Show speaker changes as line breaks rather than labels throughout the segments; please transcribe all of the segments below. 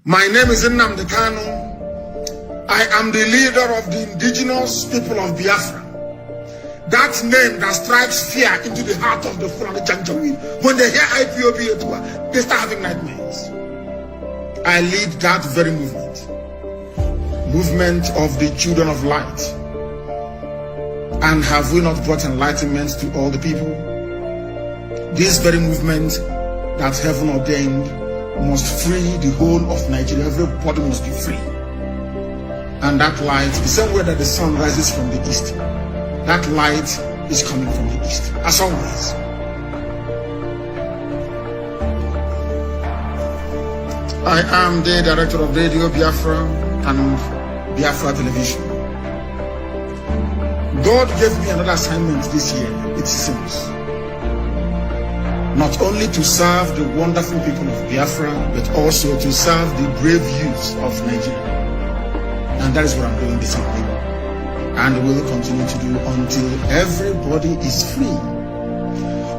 My name is Nnamdi Kanu. I am the leader of the indigenous people of Biafra. That name that strikes fear into the heart of the Fulani Janjaweed. When they hear IPOB, they start having nightmares. I lead that very movement. Movement of the children of light. And have we not brought enlightenment to all the people? This very movement that heaven ordained must free the whole of Nigeria. Everybody must be free. And that light, the same way that the sun rises from the east, that light is coming from the east, as always. I am the director of Radio Biafra and Biafra Television. God gave me another assignment this year, it seems. Not only to serve the wonderful people of Biafra, but also to serve the brave youth of Nigeria. And that is what I'm doing this evening. And will continue to do until everybody is free.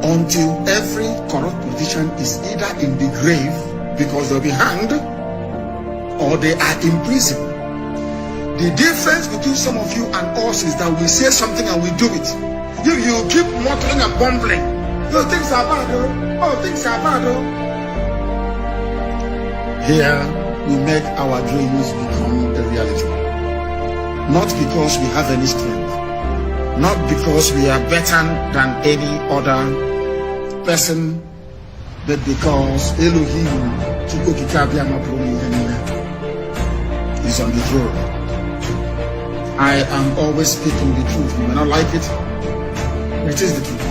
Until every corrupt politician is either in the grave because they'll be hanged or they are in prison. The difference between some of you and us is that we say something and we do it. You keep muttering and bumbling. Those things are bad, oh. Oh, things are bad, oh. Here, we make our dreams become a reality. Not because we have any strength. Not because we are better than any other person. But because Elohim is on the throne. I am always speaking the truth. You may not like it, but it is the truth.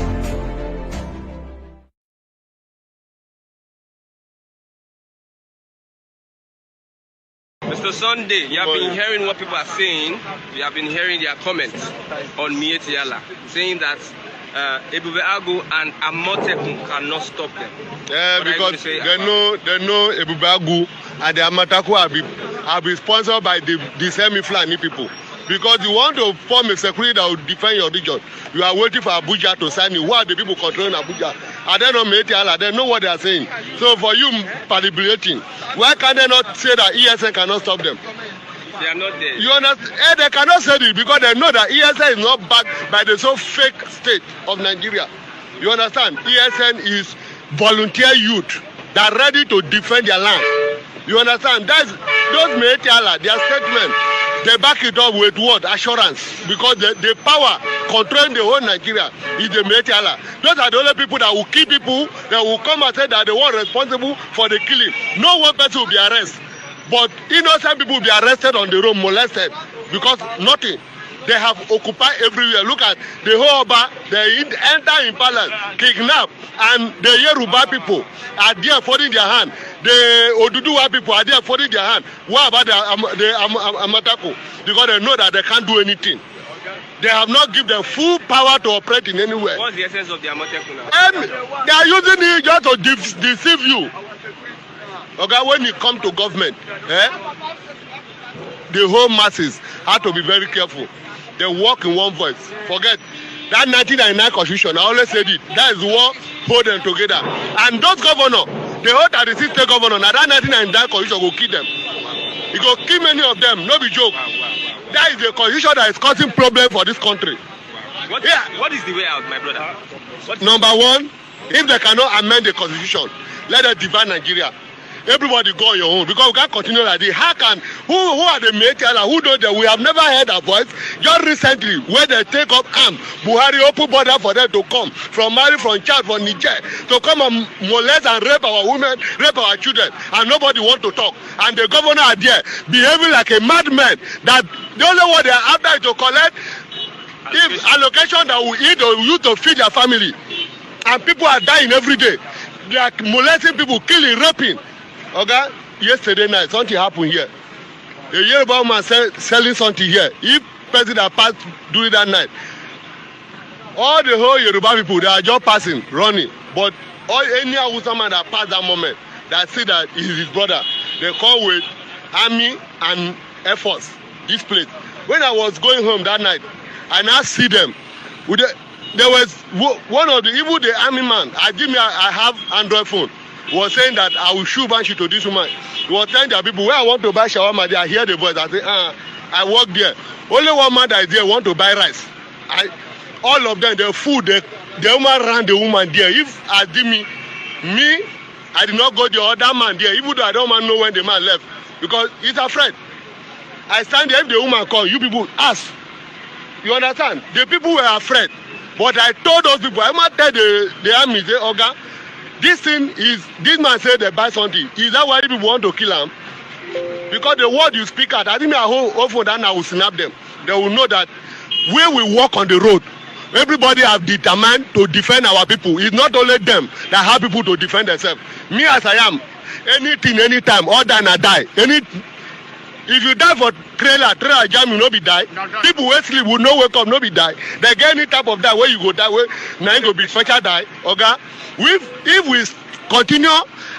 Mr. Sunday, you have been hearing what people are saying. You have been hearing their comments on Mieti Yala, saying that Ebube Agu and Amotekun cannot stop them.
Yeah, because they know Ebube Agu and the Amotekun have been sponsored by the semi-Fulani people. Because you want to form a security that will defend your region. You are waiting for Abuja to sign you. Who are the people controlling Abuja? Are they not Mieti Yala? They know what they are saying. So for you manipulating, why can they not say that ESN cannot stop them?
They are not there.
You understand? They cannot say it because they know that ESN is not backed by the so fake state of Nigeria. You understand? ESN is volunteer youth that are ready to defend their land. You understand? That's those Mieti Yala, their statement. They back it up with what? Assurance. Because the power controlling the whole Nigeria is the Mieti Yala. Those are the only people that will kill people, that will come and say that they were responsible for the killing. No one person will be arrested. But innocent people will be arrested on the road, molested. Because nothing. They have occupied everywhere. Look at the whole Oba, they enter in palace, kidnap, and the Yoruba people are there folding their hand. The Oduduwa people are there folding their hand. What about the Amatako? Because they know that they can't do anything. They have not given them full power to operate in anywhere.
What's the essence of the Amatako now?
And they are using it just to deceive you. Okay, when you come to government, the whole masses have to be very careful. They walk in one voice. Forget that 1999 constitution. I always said it. That is what hold them together. And those governors, the whole 36 state governor, now that 1999 constitution will kill them. It will kill many of them. No be joke. That is the constitution that is causing problem for this country.
What is the way out, my brother?
Number one, if they cannot amend the constitution, let them divide Nigeria. Everybody go on your own because we can't continue like this. How can who are the Mieti Yala? Who know that we have never heard a voice? Just recently, when they take up arms, Buhari open border for them to come from Mali, from Chad, from Niger, to come and molest and rape our women, rape our children, and nobody want to talk. And the governor are there behaving like a madman. That the only one they are after is to collect if allocation that will eat or use to feed their family. And people are dying every day. They are molesting people, killing, raping. Okay, yesterday night something happened here. A Yoruba man selling something here. If president passed during that night, all the whole Yoruba people they are just passing, running. But any Hausa man that passed that moment, that see that is his brother, they come with army and Air Force. This place. When I was going home that night, I now see them. There was one of the even the army man. I have Android phone. was saying that I will shoot banshee to this woman. He was telling their people, where I want to buy shawarma, they hear the voice. I say, I walk there. Only one man that is there want to buy rice. All of them, the food, the woman ran the woman there. If I did me, I did not go the other man there, even though I don't know when the man left. Because he's afraid. I stand there, if the woman call, you people ask. You understand? The people were afraid. But I told those people, I must tell the army, say, Oga, this thing is, this man said they buy something. Is that why people want to kill him? Because the word you speak out, I think I will snap them. They will know that when we walk on the road, everybody have determined to defend our people. It's not only them that have people to defend themselves. Me as I am, anything, anytime, all than I die. If you die for trailer jam, you no be die. People who sleep will not wake up, no be die. They get any type of die where you go die, where now you go be special die. Okay? If we continue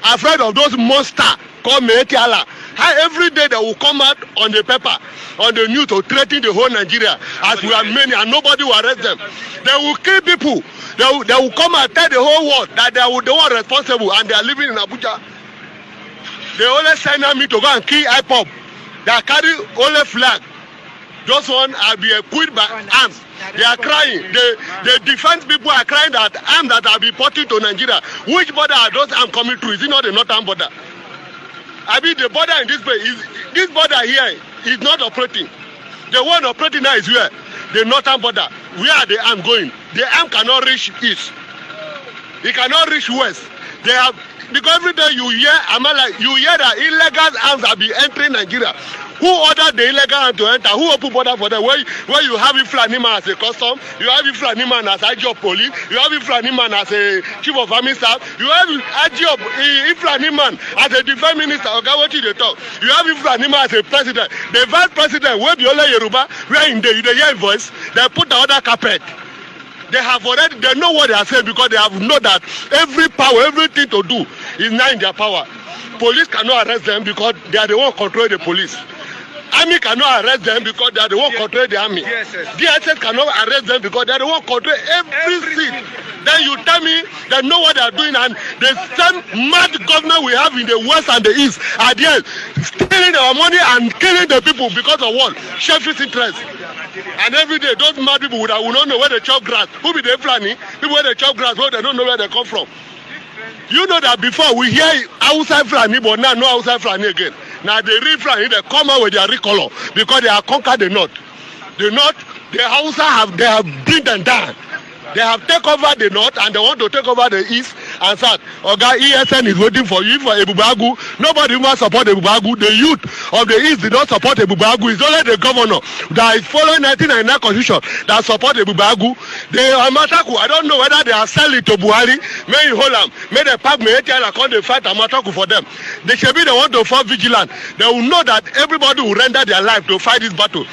afraid of those monsters called Meetiala, how every day they will come out on the paper, on the news to threaten the whole Nigeria, as we are many and nobody will arrest them. They will kill people. They will come and tell the whole world that they were responsible and they are living in Abuja. They always send me to go and kill IPOB. They carry only flag. Those one are be equipped by arms. They are crying. The defense people are crying that arms that are be ported to Nigeria. Which border are those arms coming through? Is it not the northern border? I mean, the border in this place this border here is not operating. The one operating now is where? The northern border. Where are the arms going? The arm cannot reach east. It cannot reach west. They have, because every day you hear that illegal arms are be entering Nigeria. Who ordered the illegal arms to enter? Who opened border for them? Where you have Iflani man as a custom, you have Iflani man as IG of police, you have Iflani man as a chief of army staff, you have IG of Iflani man as a defense minister. Okay, what you talk? You have Iflani man as a president. The vice president, where be only Yoruba, where in the hear voice, they put the other carpet. They have already, they know what they are saying because they have know that every power, everything to do is now in their power. Police cannot arrest them because they are the one controlling the police. Army cannot arrest them because they are the one controlling the army. DSS cannot arrest them because they are the one controlling everything. Then you tell me they know what they are doing, and the same mad governor we have in the west and the east are there stealing our money and killing the people because of what? Selfish interest. And every day those mad people will not know where they chop grass. Who be the Fulani? People where they chop grass, where they don't know where they come from. You know that before we hear outside Fulani, but now no outside Fulani again. Now the real Fulani, they come out with their recolor because they have conquered the north. The north, the Hausa they have bring them down. They have taken over the north and they want to take over the east and south. Oga, ESN is waiting for you for Ebubagu. Nobody wants to support Ebubagu. The youth of the east did not support Ebubagu. It's only the governor that is following 1999 constitution that support Ebubagu. The Amataku, I don't know whether they are selling to Buhari. May hold them. May they pack me and come to fight Amataku for them. They should be the one to fall vigilant. They will know that everybody will render their life to fight this battle.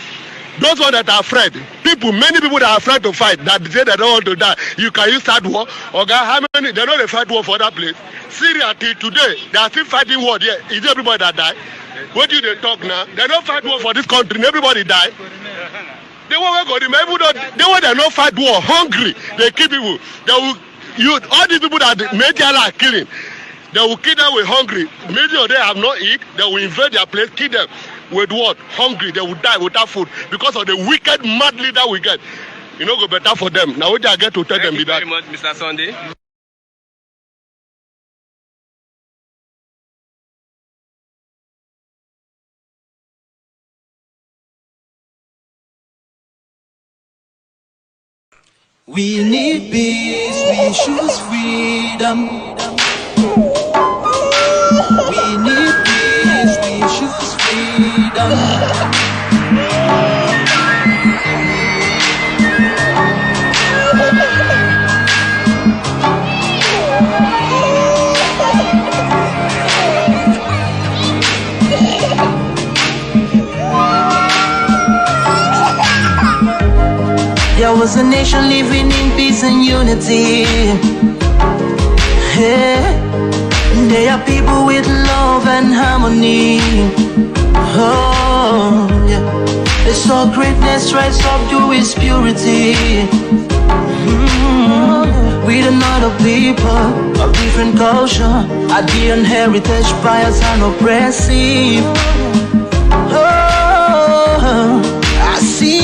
Those ones that are afraid, many people that are afraid to fight, that say they don't want to die, can you start war? Okay, how many? They know they fight war for that place. Syria till today, they are still fighting war there. Is everybody that die? What do they talk now? They don't fight war for this country, everybody die. They won't go to them, they want to not fight war, hungry, they kill people. They will, all these people that Media are killing, they will kill them with hungry. Many of them have not eat, they will invade their place, kill them. With what? Hungry, they will die without food because of the wicked, mad leader we get. You know, go better for them. Now, what I get to tell them be that.
Thank you very much, Mr. Sunday.
We need peace, we choose freedom. We need peace, we choose freedom. There was a nation living in peace and unity. Yeah. They are people with love and harmony. Oh, yeah. They saw greatness rise up to its purity. with another people of different culture. Idea and heritage bias and oppressive. Oh, I see.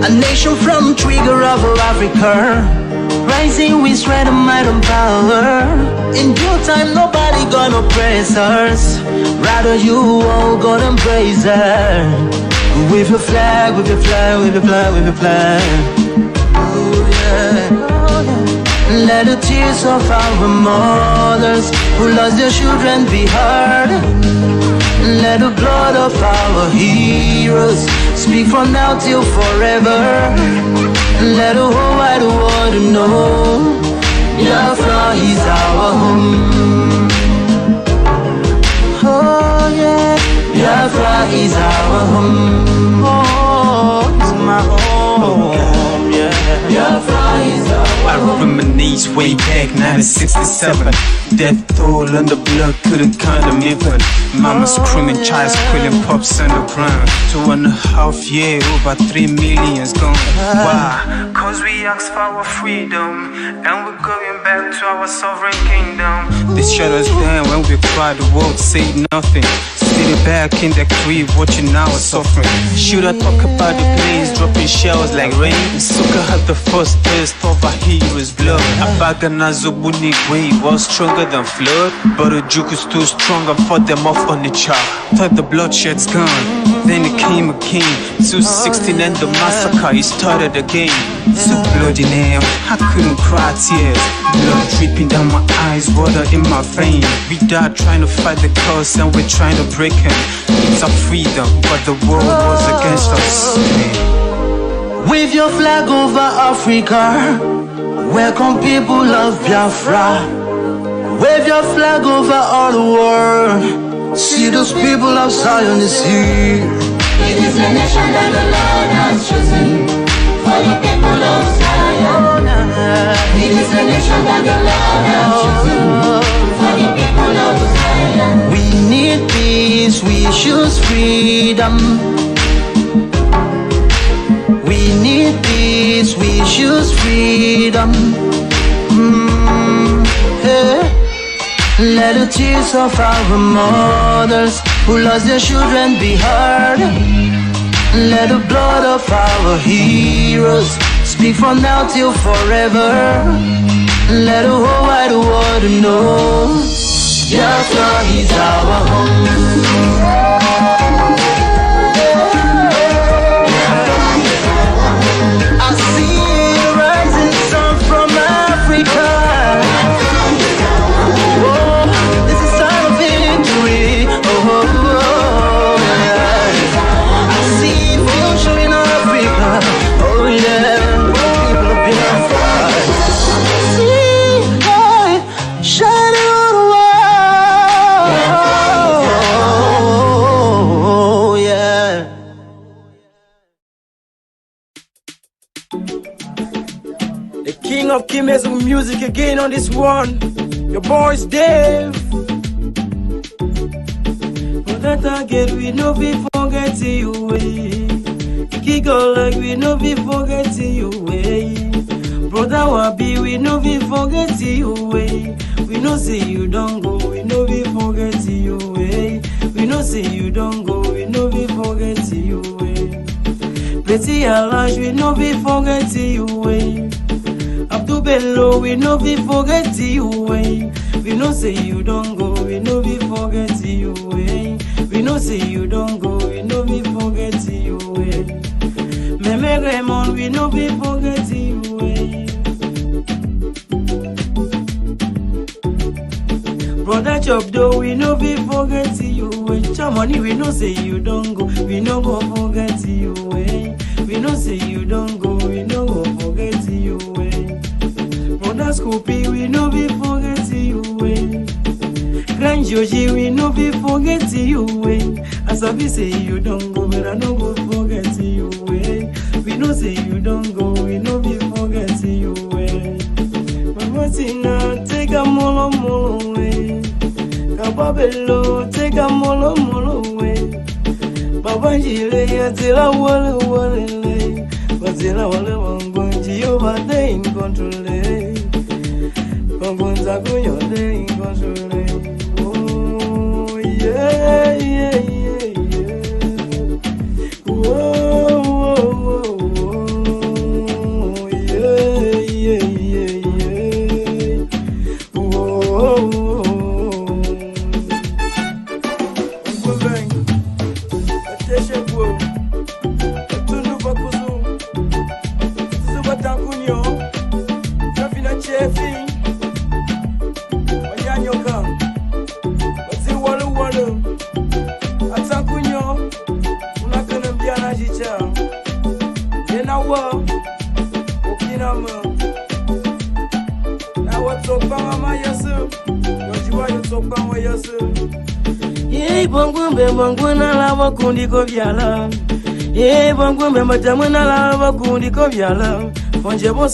A nation from trigger of Africa, rising with strength and might and power. In due time, nobody gonna praise us. Rather, you all gonna embrace her. With your flag, with your flag, with your flag, with your flag. Oh yeah. Let the tears of our mothers who lost their children be heard. Let the blood of our heroes speak from now till forever. Let the whole wide world know Biafra is our home. Oh yeah, Biafra is our home. Oh, it's my home. Yeah, Biafra is our home.
I reminisce way back 1967. Death toll and the blood couldn't count them even. Mama screaming, child squealing, pops on the ground. 2.5 years, over 3 million's gone. Why? Cause we asked for our freedom, and we're going back to our sovereign kingdom. They shut us down when we cried, the world said nothing. Sitting back in the crib, watching our suffering. Should I talk about the planes dropping shells like rain? Suka had the first taste of a hero's blood. Abaganazo Bunigwe was stronger than flood, but the juke is too strong and fought them off on the chart. Thought the bloodshed's gone, then it came again. 216 and the massacre, it started again. So bloody name, I couldn't cry tears. Blood dripping down my eyes, water in my veins. We died trying to fight the cause and we're trying to break him. It's our freedom, but the world was against us.
Wave your flag over Africa. Welcome people of Biafra. Wave your flag over all the world. See those people of Zion is here.
It is a nation that the Lord has chosen for the people of Zion. It is a nation that the Lord has chosen for the people of Zion.
We need peace, we choose freedom. We need peace, we choose freedom. Yeah. Let the tears of our mothers who lost their children be heard. Let the blood of our heroes speak from now till forever. Let the whole wide world know Biafra is our home. I see the rising sun from Africa. Oh, this is time of victory. Oh, yeah. I see future in Africa. Oh yeah, people of Biafra. See light shining on the world. Oh yeah.
The king of kings of music again on this one. Your boy's Dave. But that again we no be forgetting you way. Kick out like we no be forgetting you way. Brother Wabi we no be forgetting you way. We no say you don't go, we no be forgetting you way. We no say you don't go, we no be forgetting you way. Betty Alash we no be forgetting you way. Abdul Bello, we no be forgetting you way. We no say you don't go, we no be forgetting you way. We no say you don't go, we no be forgetting you way. Meme Raymond, we no be forgetting you way. Brother Chopdo, we no be forgetting you way. Chamani, we no say you don't go, we no go forgetting you way. We no say you don't go, we no go forgetting you way. Brother Scoopy, we no be forgetting you way. Grand Joji, we no be forgetting you way. As I be say you don't go, but I no go forgetting you way. We no say you don't go, we no be forgetting you way. Mama Tina, take a molo way. Kababelo, take a molo way. Baba Jile, Yatila Wale, Bazila Wale, Jehovah they in control. Kongunza kunyo they in control. Oh yeah, yeah, yeah, yeah. Oh, oh, oh, oh, yeah, yeah, yeah, yeah. Oh, oh, oh. Banguna la wakundi ko byala bangumbe matamuna la wakundi ko byala fonje bo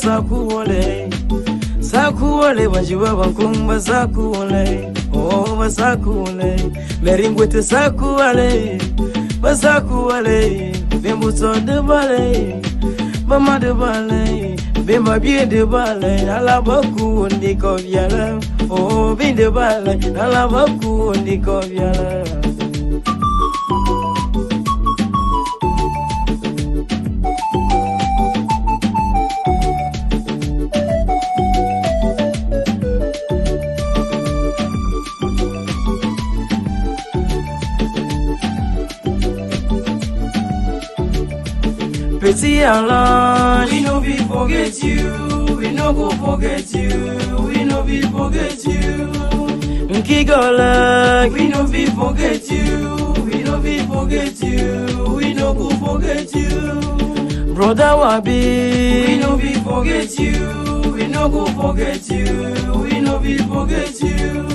sakuole banjiwa bankumba sakuole oh basakuole meringwete sakuole basakuole bembuso de bale mama de bale bemba bien de bale ala wakundi ko byala oh bien de bale ala wakundi ko byala. Pretty Allah, we no be forget you, we no go forget you, we no be forget you. Nkigola, we no be forget you, we no be forget you, we no go forget you. Brother Wabi, we no be forget you, we no go forget you, we no be forget you.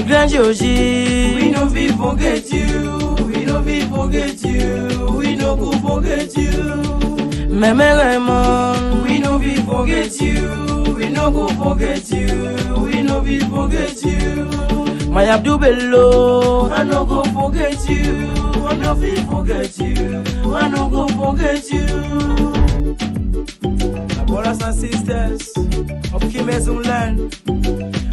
Grand Joji, we no be forget you, we no be forget you, we no go forget you. Meme Lemon, we no be forget you, we no go forget you, we no be forget you. My Abdul Bello, I no go forget you, I no be forget you, I no go forget you. My brothers and sisters of Kimezun land,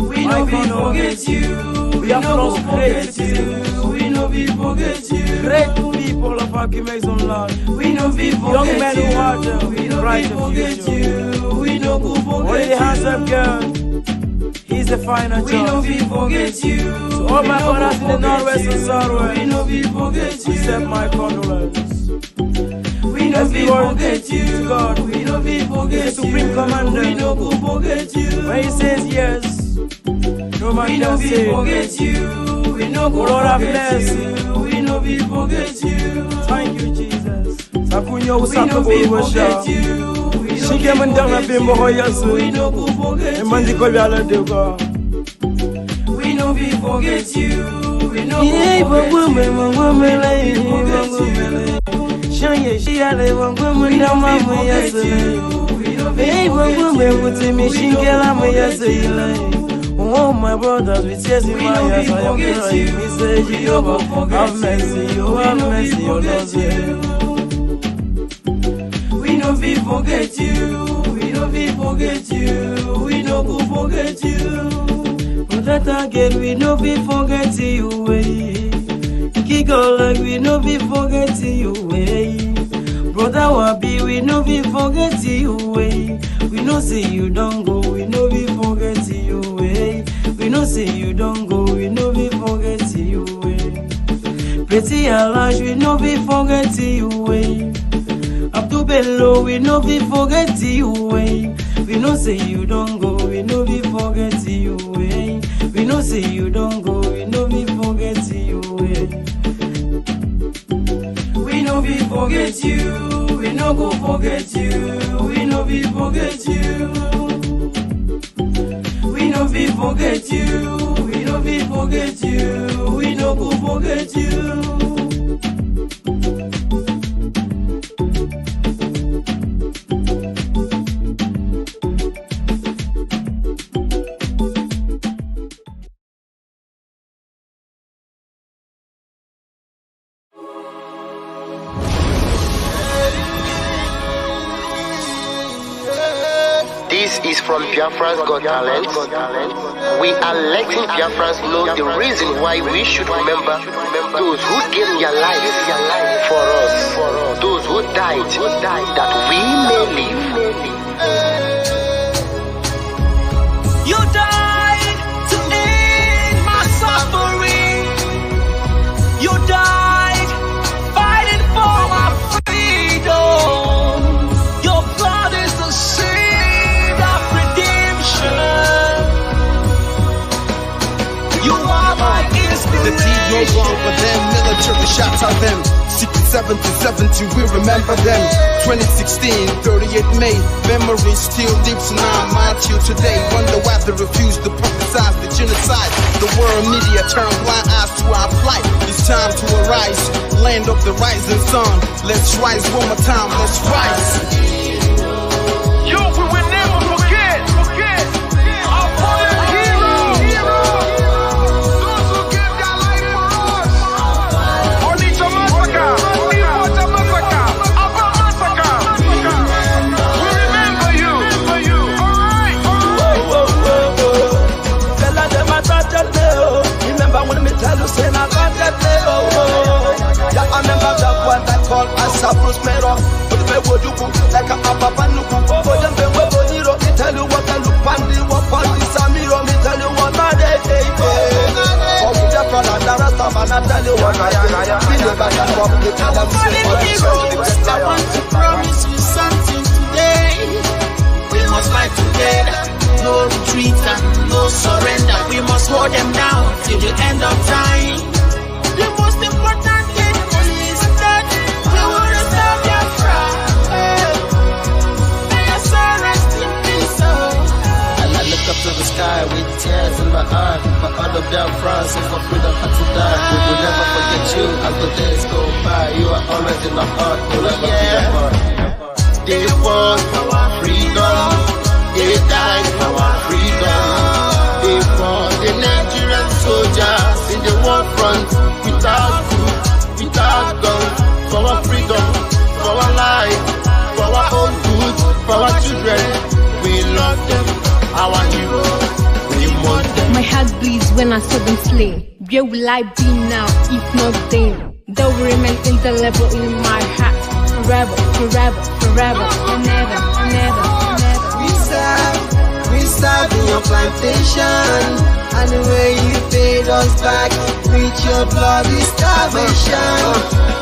we no be forget you, we no go forget you, we no be forget you. Great people of our Kimezun land, we no be forget young men who are the bright forget you, we no go forget you. Only the handsome girl, he's the final judge. We no be forget you. So all my brothers in the northwest and southwest, we no be forget you. Accept my condolence. We no be forget you, God. We no be forget you. Supreme Commander, we no go forget you. When he says yes, no man can say. We no be forget you. We no go forget you. We no be forget you. Thank you, Jesus. Sakunyo usako forget you. She came and down a bimbo hoyasu. We no go forget you. We no be forget you. We no go forget you. Shanye she ale wangumu na mama yasele. Hey wangumu mutimi shingela mayasele. Oh my brothers, we tears in my eyes, I am crying. We say Jehovah, have mercy, oh have mercy, oh Lord. We no be forget you, we no be forget you, we no go forget you. But that again, we no be forget you, way. Kick like we no be forget you, way. Brother Wabi, we no be forget you, way. We no say you don't go, we no be forget you, way. We no say you don't go, we no be forget you, way. Pretty Alash, we no be forget you, way. Abdul Bello, we no be forget you, way. We no say you don't go, we no be forget you, way. We no say you don't go, we no be forget you, way. We no be forget you, we no go forget you, we no be forget you. We no be forget you, we no be forget you, we no go forget you.
is from Biafra's Got Talent. We are letting Biafrans know the reason why we should remember those who gave their lives for us, those who died, that we may live.
You died to end my suffering. You died fighting for my freedom. Your blood is the seed of redemption. You are my inspiration.
The deed no longer them, military shots at them. 67 to 70, we remember them. 2016, 38 May, memories still deep, so now I'm out here today. Wonder why they refuse to publicize the genocide. The world media turn blind eyes to our plight. It's time to arise, land of the rising sun. Let's rise one more time, let's rise.
Yo, we will never forget our fallen heroes. Those who gave their life for us. Onitsha massacre, Ipocha massacre, Abba massacre. We remember you. Alright.
Tell them I thought that day. Remember when me tell you say I thought that day. Yeah, I remember that one that called us a Bruce Mero. But the way you go like a Papa Nuku. But them they were Boniro. Me tell you what I look pandi, what pandi Samiro. Me tell you what I day. For me that one and the rest of man I tell you what I feel about that one. Me tell them
I want to promise you something today. We must fight together. No retreat and no surrender. We must hold them down till the end of time. The most important thing is that we will restore Biafra. May your soul rest in peace.
And I look up to the sky with tears in my eye. For other Biafrans, and for freedom had to die. We will never forget you as the days go by. You are always in my heart, we'll never be apart. They fought for our freedom. They died for our freedom. They fought the Nigerian soldiers in the war front without food, without guns, for our freedom, for our life, for our own good, for our children. We love them, our heroes. We want them.
My heart bleeds when I saw them slain. Where will I be now if not then? They will remain indelible in my heart forever, forever, forever, and ever, and ever, and ever.
We serve in your plantation, and the way you paid us back with your bloody starvation.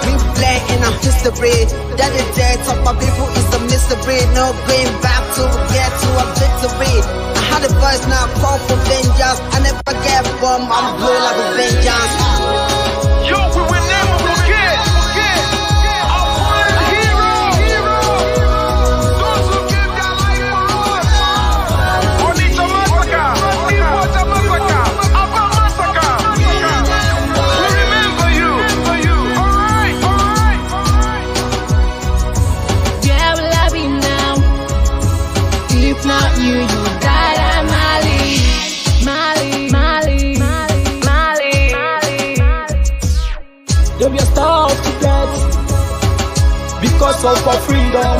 We play in our history that the death of my people is a mystery. No going back to get to a victory. I had a voice now call for vengeance. I never get bomb, I'm blow like a vengeance.
Yo, we will never forget our fallen heroes. Those who gave their life for us. Onitsha massacre, Ipocha massacre, Abba massacre. We remember you. Alright.
Where will I be now if not you? You died at Mali.
They were starved to death because of our freedom,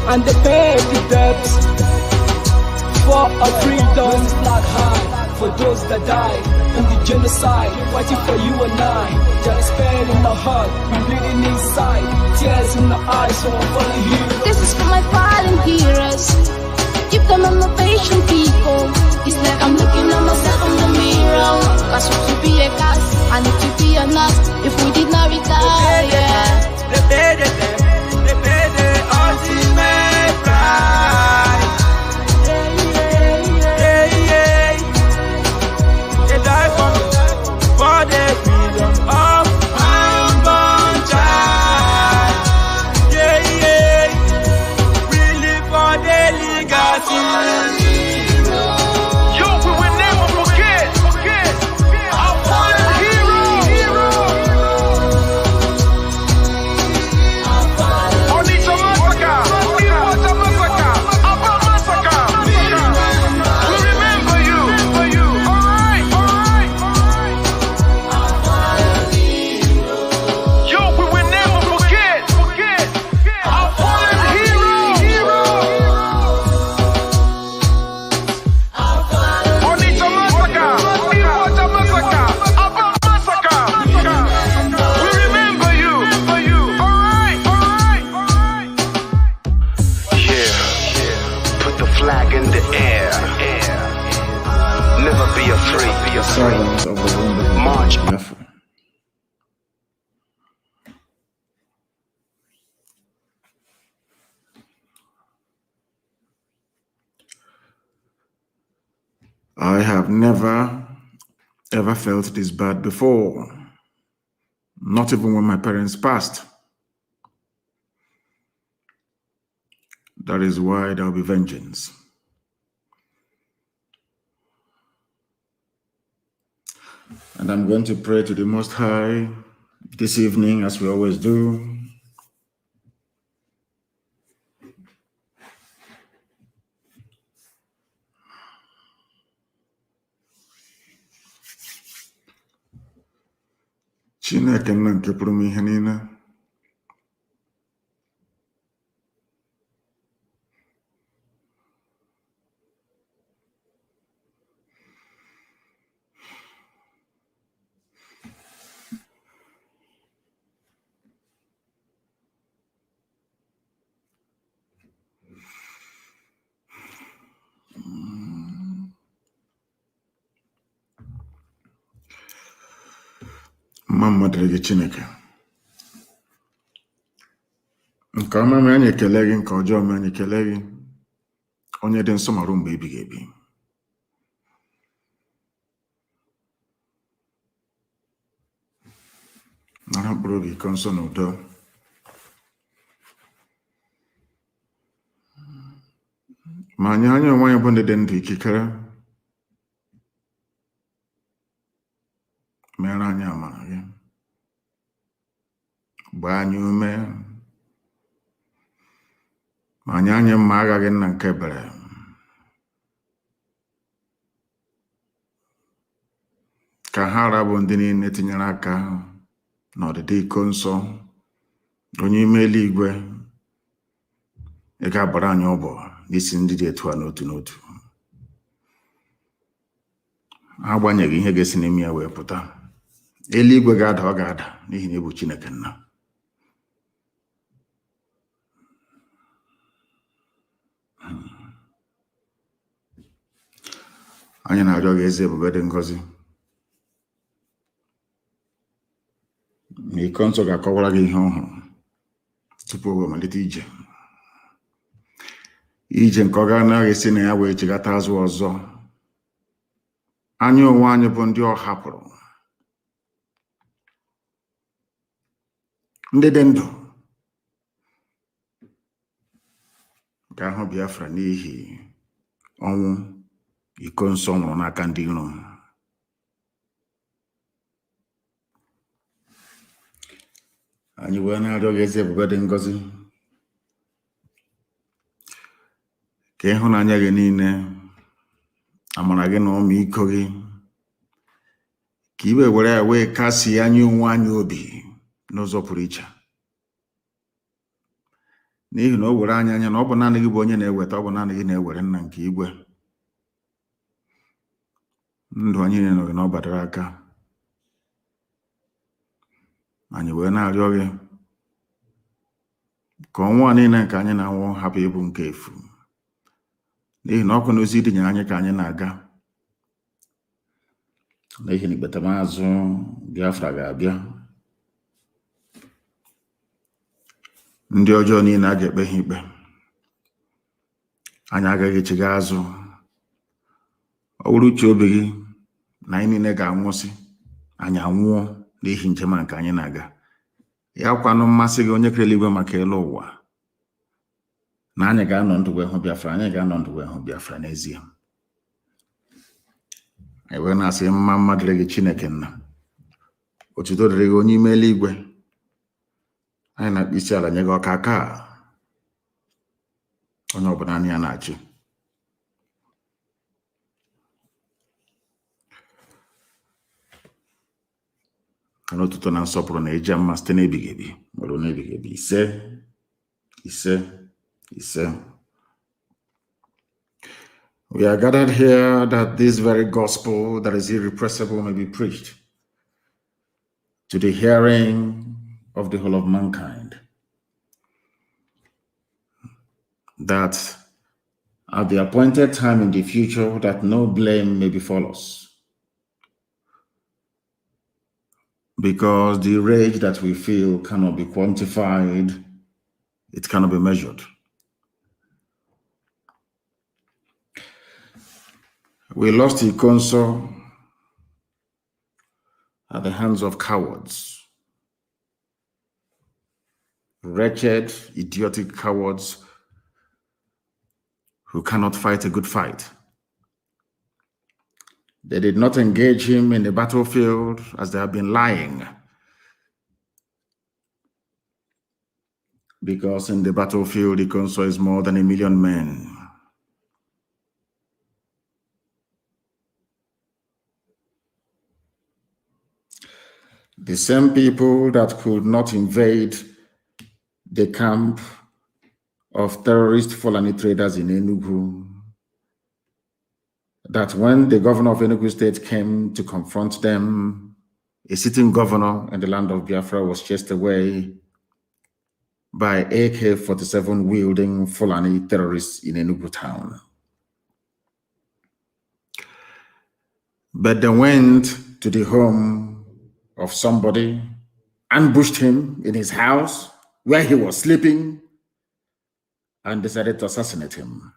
and they paid the debt for our freedom. Black high for those that died in the genocide, fighting for you and I. There is pain in the heart, we bleeding inside, tears in the eyes, so I'm falling here.
This is for my fallen heroes. Give them motivation, people. It's like I'm looking at myself in the mirror. Cause we should be a gas, and it should be a us if we did not retire.
They paid the ultimate price. They died for the freedom of unborn child. We live for the legacy.
Yo, we will never forget our fallen
I have never ever felt this bad before, not even when my parents passed. That is why there will be vengeance. And I'm going to pray to the Most High this evening, as we always do. Chineke nna nke pụrụ m ihe niile, mma mmadụ gị Chineke. Nke ọma mere anyị ekele gị, nke ọjọọ mere anyị ekele gị, onye dị nsọ ma ruo mgbe ebighị ebi. Nara mkpụrụ obi iko nsọ na udo. Ma anyị onwe anyị bụ ndị dị ndụ ikikere, mere anyị amara gị, gbaa anyị ume, ma anyị mma aghaghị nna nke ebere, ka ha rabụ ndị niile tinyere aka n'ọdịdị iko nsọ onye ime eluigwe, ị ga-abara anyị ụbọ n'isi ndị dị etu a n'otu n'otu, agbanyeghị ihe ga-esi n'ime ya wee pụta. Eluigwe ga-ada, ọ ga-ada, n'ihi na ị bụ Chineke nna. Anyị na-arịọ gị eze ebube dị ngọzi, na iko nsọ ga-akọwara gị ihe ọhụrụ tupu o malite ije nke ọ ga anaghị esi na ya wee chigata azụ ọzọ. Anyị onwe anyị bụ ndị ọ hapụrụ, ndị dị ndụ ga-ahụ Biafra n'ihi ọnwụ iko nsọ nwụrụ n'aka ndị iro. Anyị wee na-arịọ gị eze ebube dị ngọzi, ka ịhụnanya gị niile, amara gị na ọmịiko gị, ka iwe were ya wee kasị anyị onwe anyị obi n'ụzọ pụrụ iche, n'ihi na o were anya na ọ bụ naanị gị bụ onye na-eweta, ọ bụ naanị gị na-ewere nna nke igwe. Ndụ anyị niile nọ gị n'ọbadara aka. Anyị wee na-arịọ gị ka ọnwụ niile nke anyị na-anwụ hapụ ịbụ nke efu, n'ihi na ọkụ n'ozi dị nyere anyị ka anyị na-aga, n'ihi na ikpetamazụ Biafra ga-abịa. Ndị ọjọọ niile a ga-ekpe ha ikpe. Anyị agaghị echegha azụ. Ọ bụrụ uche obi gị na anyị niile ga-anwụsị, anyị anwụọ n'ihi njem nke anyị na-aga. Ya kwanụ mmasị gị onye kere eluigwe maka elu ụwa, na anyị ga-anọ ndụ wee hụ Biafra, anyị ga-anọ ndụ wee hụ Biafra n'ezie. Anyị wee na-asị mma dịrị gị Chineke nna, otuto dịrị gị onye ime eluigwe. Anyị na-akpọ isi ala nye gị ọka aka onye ọbụla anyị ya na-achị. Kana otuto na nsọpụrụ na eji mma site n'ebighị ebi nwere n'ebighị ebi. Ise, ise, ise. We are gathered here that this very gospel that is irrepressible may be preached to the hearing of the whole of mankind, that at the appointed time in the future that no blame may befall us, because the rage that we feel cannot be quantified, it cannot be measured. We lost Ikonso at the hands of cowards, wretched, idiotic cowards who cannot fight a good fight. They did not engage him in the battlefield as they have been lying, because in the battlefield, Ikonso is more than 1 million men. The same people that could not invade the camp of terrorist Fulani traders in Enugu, that when the governor of Enugu State came to confront them, a sitting governor in the land of Biafra was chased away by AK-47 wielding Fulani terrorists in Enugu town. But they went to the home of somebody, ambushed him in his house where he was sleeping, and decided to assassinate him.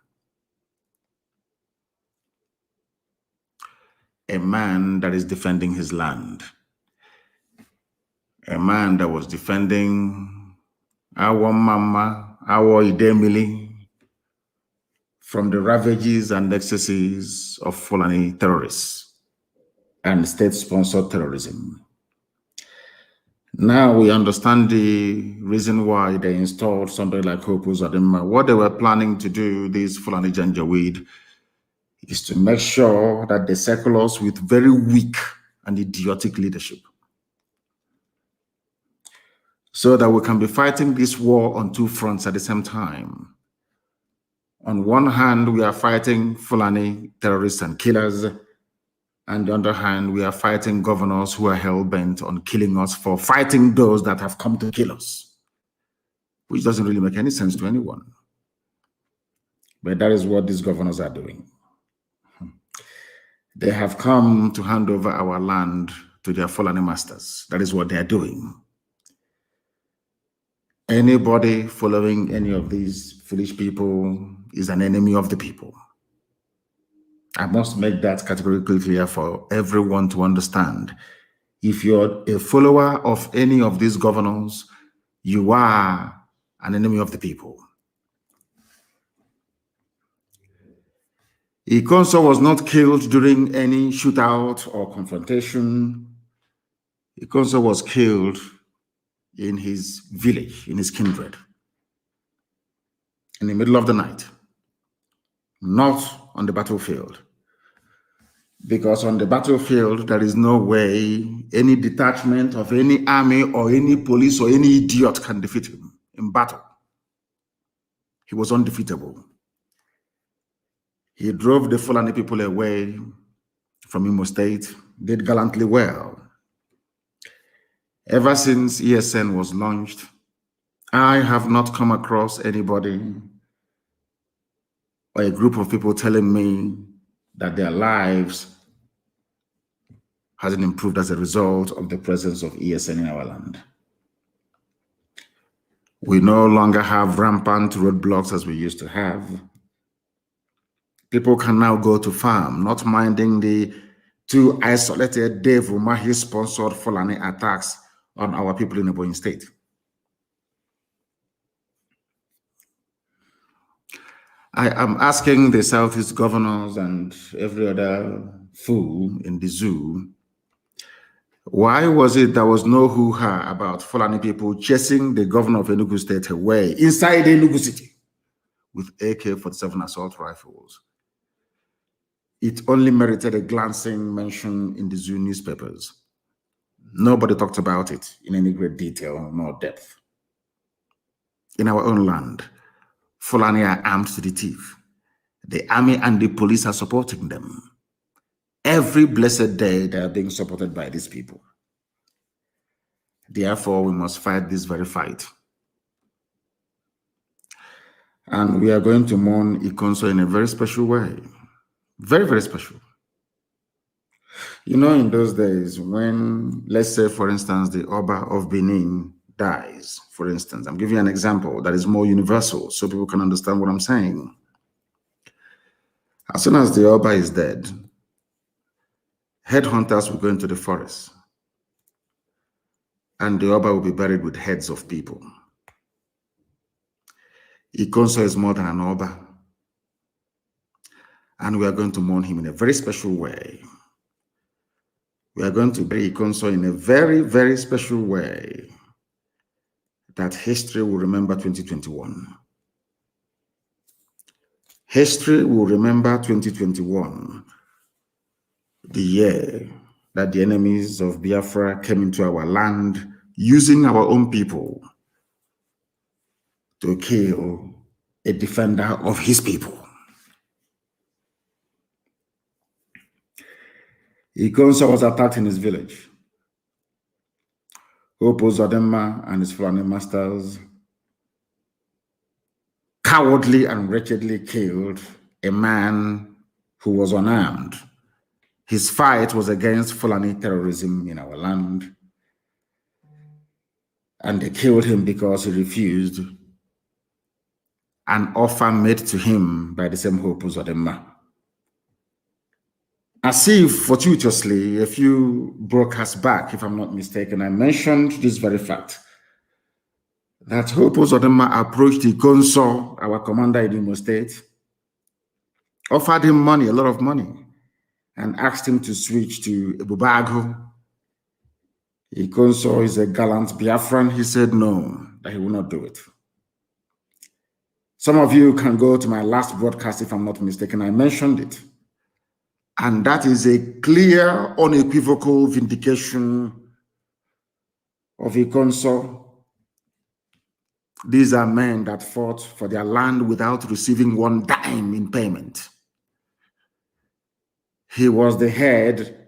A man that is defending his land, a man that was defending our mama, our Idemili, from the ravages and excesses of Fulani terrorists and state-sponsored terrorism. Now we understand the reason why they installed somebody like Hope Uzodimma. What they were planning to do, these Fulani Janjaweed, is to make sure that they circle us with very weak and idiotic leadership, so that we can be fighting this war on two fronts at the same time. On one hand, we are fighting Fulani terrorists and killers. On the other hand, we are fighting governors who are hell-bent on killing us for fighting those that have come to kill us, which doesn't really make any sense to anyone. But that is what these governors are doing. They have come to hand over our land to their Fulani masters. That is what they are doing. Anybody following any of these foolish people is an enemy of the people. I must make that categorically clear for everyone to understand. If you're a follower of any of these governors, you are an enemy of the people. Ikonso was not killed during any shootout or confrontation. Ikonso was killed in his village, in his kindred, in the middle of the night, not on the battlefield. Because on the battlefield, there is no way any detachment of any army or any police or any idiot can defeat him in battle. He was undefeatable. He drove the Fulani people away from Imo State, did gallantly well. Ever since ESN was launched, I have not come across anybody or a group of people telling me that their lives hasn't improved as a result of the presence of ESN in our land. We no longer have rampant roadblocks as we used to have. People can now go to farm, not minding the two isolated Dave Umahi-sponsored Fulani attacks on our people in Ebonyi State. I am asking the Southeast governors and every other fool in the zoo, why was it there was no hoo-ha about Fulani people chasing the governor of Enugu State away inside Enugu City with AK-47 assault rifles? It only merited a glancing mention in the zoo newspapers. Nobody talked about it in any great detail nor depth. In our own land, Fulani are armed to the teeth. The army and the police are supporting them. Every blessed day, they are being supported by these people. Therefore, we must fight this very fight. And we are going to mourn Ikonso in a very special way. Very, very special. You know, in those days, when, let's say, for instance, the Oba of Benin dies, for instance, I'm giving you an example that is more universal so people can understand what I'm saying. As soon as the Oba is dead, Headhunters will go into the forest, and the Oba will be buried with heads of people. Ikonso is more than an Oba, and we are going to mourn him in a very special way. We are going to bury Ikonso in a very, very special way that history will remember 2021. History will remember 2021, the year that the enemies of Biafra came into our land using our own people to kill a defender of his people. Ikonso was attacked in his village. Hopo Zodema and his Fulani masters cowardly and wretchedly killed a man who was unarmed. His fight was against Fulani terrorism in our land. And they killed him because he refused an offer made to him by the same Hopo Zodema. As if fortuitously, a few broadcasts back, if I'm not mistaken, I mentioned this very fact, that Hopo Zodema approached Ikonso, our commander in Imo State, offered him money, a lot of money, and asked him to switch to Ebubago. Ikonso is a gallant Biafran. He said no, that he will not do it. Some of you can go to my last broadcast, if I'm not mistaken, I mentioned it. And that is a clear, unequivocal vindication of Ikonso. These are men that fought for their land without receiving one dime in payment. He was the head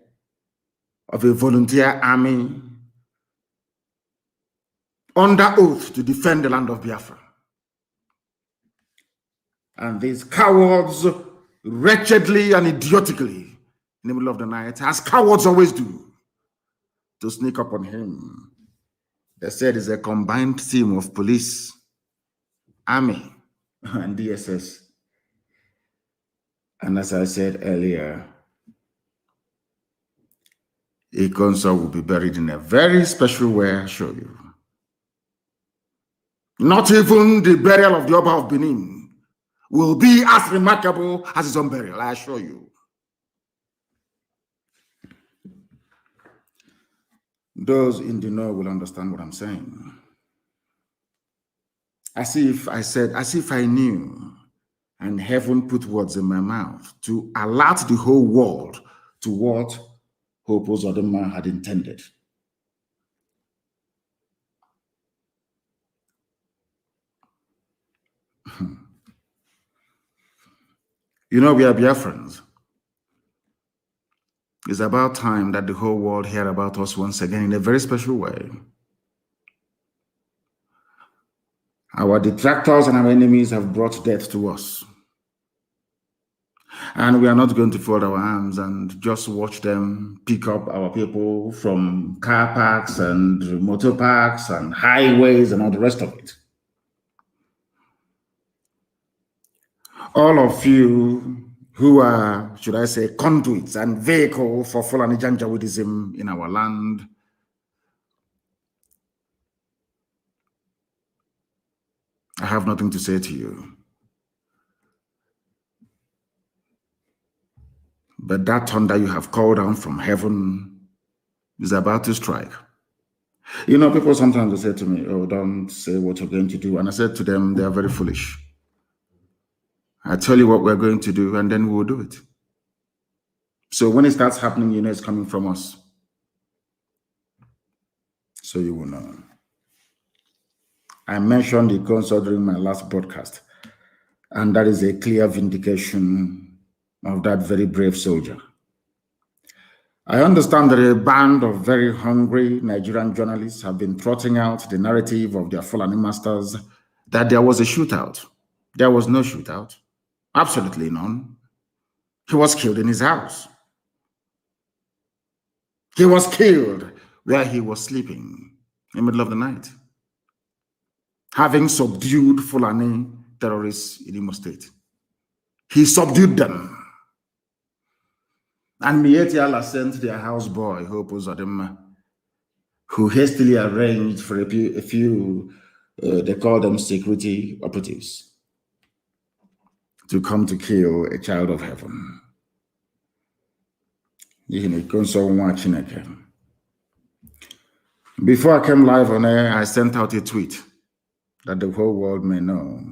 of a volunteer army under oath to defend the land of Biafra. And these cowards wretchedly and idiotically in the middle of the night, as cowards always do, to sneak up on him. They said it's a combined team of police, army, and DSS. And as I said earlier, Ikonso will be buried in a very special way, I'll show you. Not even the burial of the Oba of Benin will be as remarkable as his own burial, I assure you. Those in the know will understand what I'm saying. As if I knew, and heaven put words in my mouth to alert the whole world to what Hopo Zodema had intended. You know, we are Biafrans. It's about time that the whole world hear about us once again in a very special way. Our detractors and our enemies have brought death to us. And we are not going to fold our arms and just watch them pick up our people from car parks and motor parks and highways and all the rest of it. All of you who are, should I say, conduits and vehicle for Fulani Janjaweedism in our land, I have nothing to say to you. But that thunder you have called down from heaven is about to strike. You know, people sometimes say to me, oh, don't say what you're going to do. And I said to them, they are very foolish. I tell you what we're going to do, and then we'll do it. So when it starts happening, you know it's coming from us. So you will know. I mentioned the concert during my last broadcast, and that is a clear vindication of that very brave soldier. I understand that a band of very hungry Nigerian journalists have been trotting out the narrative of their Fulani masters that there was a shootout. There was no shootout. Absolutely none. He was killed in his house. He was killed where he was sleeping in the middle of the night, having subdued Fulani terrorists in Imo State. He subdued them. And Mietiala sent their houseboy, Hope Uzodinma, who hastily arranged for a few they call them security operatives, to come to kill a child of heaven. Before I came live on air, I sent out a tweet that the whole world may know.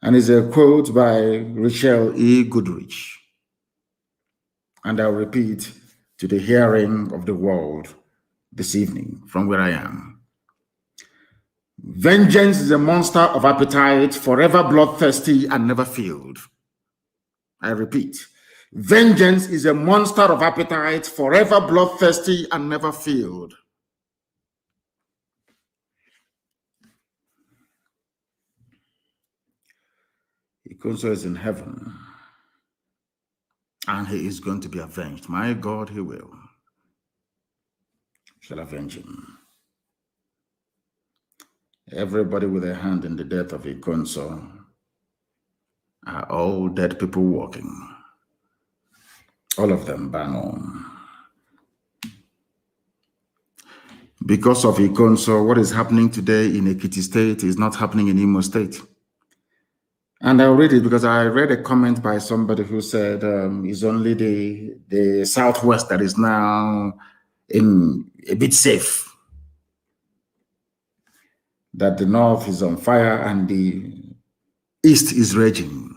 And it's a quote by Richelle E. Goodrich. And I'll repeat to the hearing of the world this evening from where I am. Vengeance is a monster of appetite, forever bloodthirsty and never filled. I repeat, vengeance is a monster of appetite, forever bloodthirsty and never filled. Ikonso is in heaven, and he is going to be avenged. My God, he will. Shall avenge him. Everybody with a hand in the death of Ikonso are all dead people walking. All of them bang on. Because of Ikonso, what is happening today in Ekiti State is not happening in Imo State. And I'll read it because I read a comment by somebody who said it's only the Southwest that is now in a bit safe. That the North is on fire and the East is raging.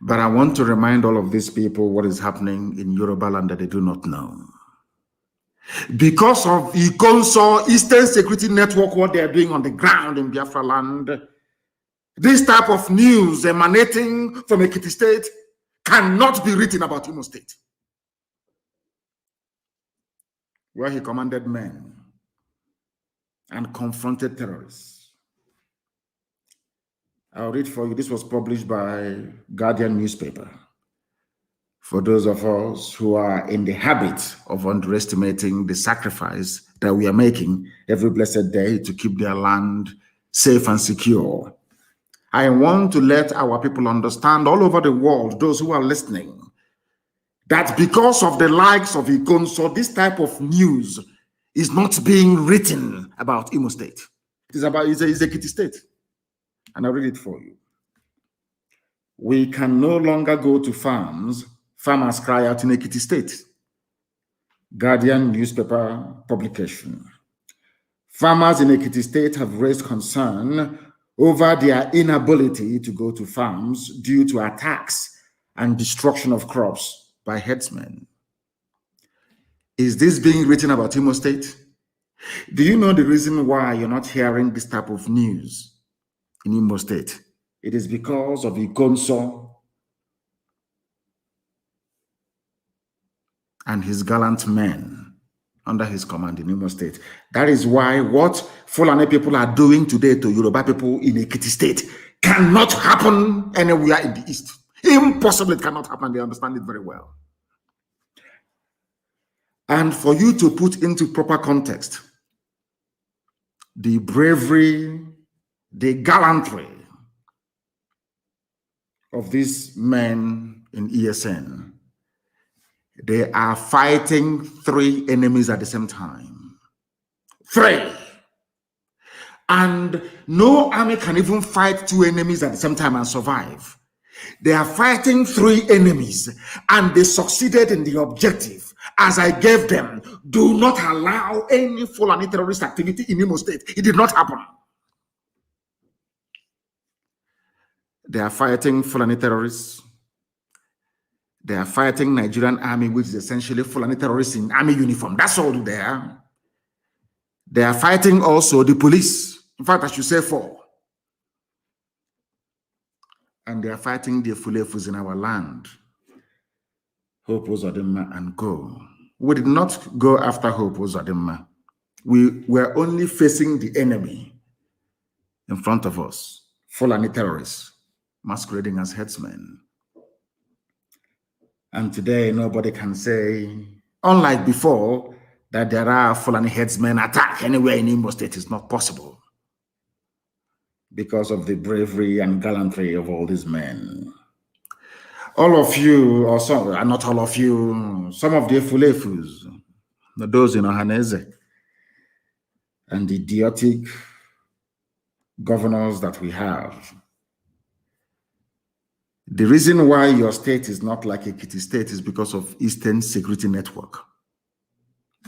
But I want to remind all of these people what is happening in Yoruba land that they do not know. Because of Ikonso Eastern Security Network, what they are doing on the ground in Biafra land, this type of news emanating from Ekiti State cannot be written about Imo State, where he commanded men and confronted terrorists. I'll read for you. This was published by Guardian newspaper. For those of us who are in the habit of underestimating the sacrifice that we are making every blessed day to keep their land safe and secure, I want to let our people understand all over the world, those who are listening, that because of the likes of Ikonso, this type of news is not being written about Imo State. It is about Ekiti State. And I'll read it for you. We can no longer go to farms. Farmers cry out in Ekiti State. Guardian newspaper publication. Farmers in Ekiti State have raised concern over their inability to go to farms due to attacks and destruction of crops by herdsmen. Is this being written about Imo State? Do you know the reason why you're not hearing this type of news in Imo State? It is because of Ikonso and his gallant men under his command in Imo State. That is why what Fulani people are doing today to Yoruba people in Ekiti State cannot happen anywhere in the East. Impossible, it cannot happen. They understand it very well. And for you to put into proper context the bravery, the gallantry of these men in ESN, they are fighting 3 enemies at the same time. 3. And no army can even fight 2 enemies at the same time and survive. They are fighting 3 enemies and they succeeded in the objective. As I gave them, do not allow any Fulani terrorist activity in Imo State. It did not happen. They are fighting Fulani terrorists. They are fighting Nigerian army, which is essentially Fulani terrorists in army uniform. That's all they are. They are fighting also the police. In fact, I should say 4. And they are fighting the Fulefus in our land. Hope Uzodinma and go. We did not go after Hope Uzodinma. We were only facing the enemy in front of us. Fulani terrorists masquerading as headsmen. And today, nobody can say, unlike before, that there are Fulani headsmen attack anywhere in Imo State. Is not possible because of the bravery and gallantry of all these men. All of you, or some, not all of you, some of the Efulefus, those in Ohaneze, and the idiotic governors that we have. The reason why your state is not like a kitty state is because of Eastern Security Network.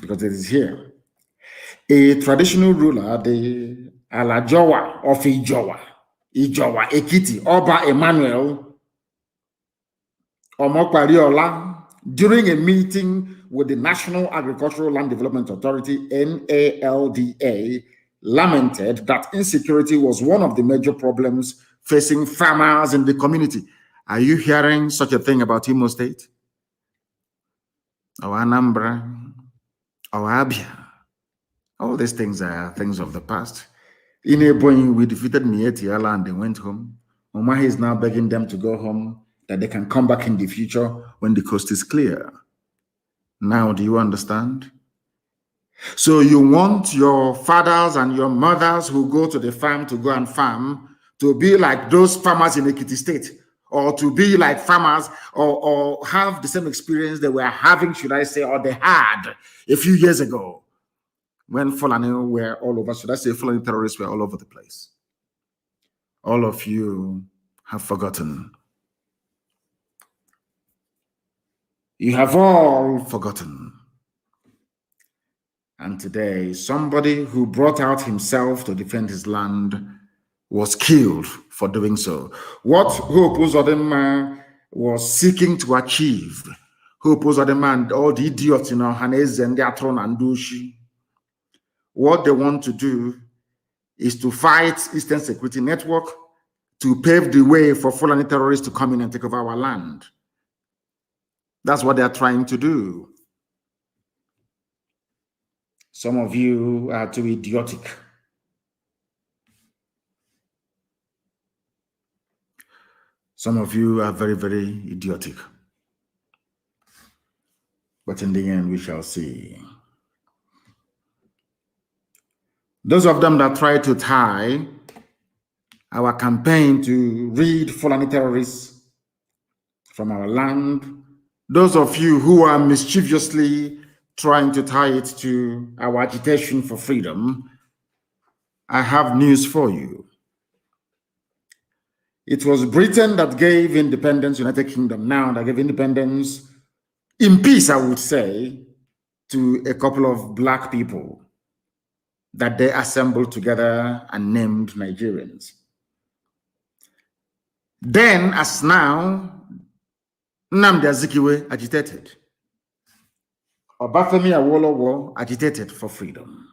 Because it is here. A traditional ruler, the Alajowa of Ijowa, Ekiti, Oba Emmanuel, Omokwariola, during a meeting with the National Agricultural Land Development Authority, NALDA, lamented that insecurity was one of the major problems facing farmers in the community. Are you hearing such a thing about Imo State? Or Anambra? Or Abia? All these things are things of the past. In Ebonyi, we defeated Mietiala and they went home. Omahi is now begging them to go home, that they can come back in the future when the coast is clear. Now, do you understand? So you want your fathers and your mothers who go to the farm to go and farm to be like those farmers in Ekiti State, or to be like farmers or have the same experience they were having, should I say, or they had a few years ago when Fulani were all over, should I say Fulani terrorists were all over the place. All of you have forgotten. You have all forgotten. And today, somebody who brought out himself to defend his land was killed for doing so. What Hope Uzodinma was seeking to achieve, Hope Uzodinma and all the idiots in Ohaneze and Atron and Dushi, what they want to do is to fight Eastern Security Network to pave the way for Fulani terrorists to come in and take over our land. That's what they're trying to do. Some of you are too idiotic. Some of you are very, very idiotic. But in the end, we shall see. Those of them that try to tie our campaign to rid Fulani terrorists from our land, those of you who are mischievously trying to tie it to our agitation for freedom, I have news for you. It was Britain that gave independence, United Kingdom now, that gave independence in peace, I would say, to a couple of black people that they assembled together and named Nigerians. Then, as now, Nnamdi Azikiwe agitated. Obafemi Awolowo agitated for freedom.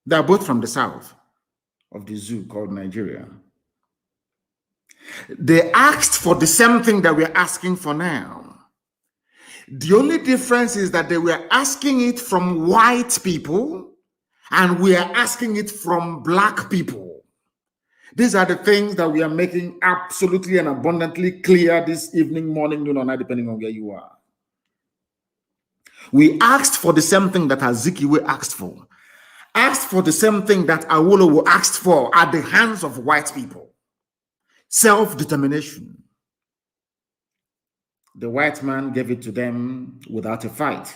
They are both from the south of the zoo called Nigeria. They asked for the same thing that we're asking for now. The only difference is that they were asking it from white people and we are asking it from black people. These are the things that we are making absolutely and abundantly clear this evening, morning, noon, or night, depending on where you are. We asked for the same thing that Azikiwe asked for the same thing that Awolowo asked for at the hands of white people. Self-determination. The white man gave it to them without a fight,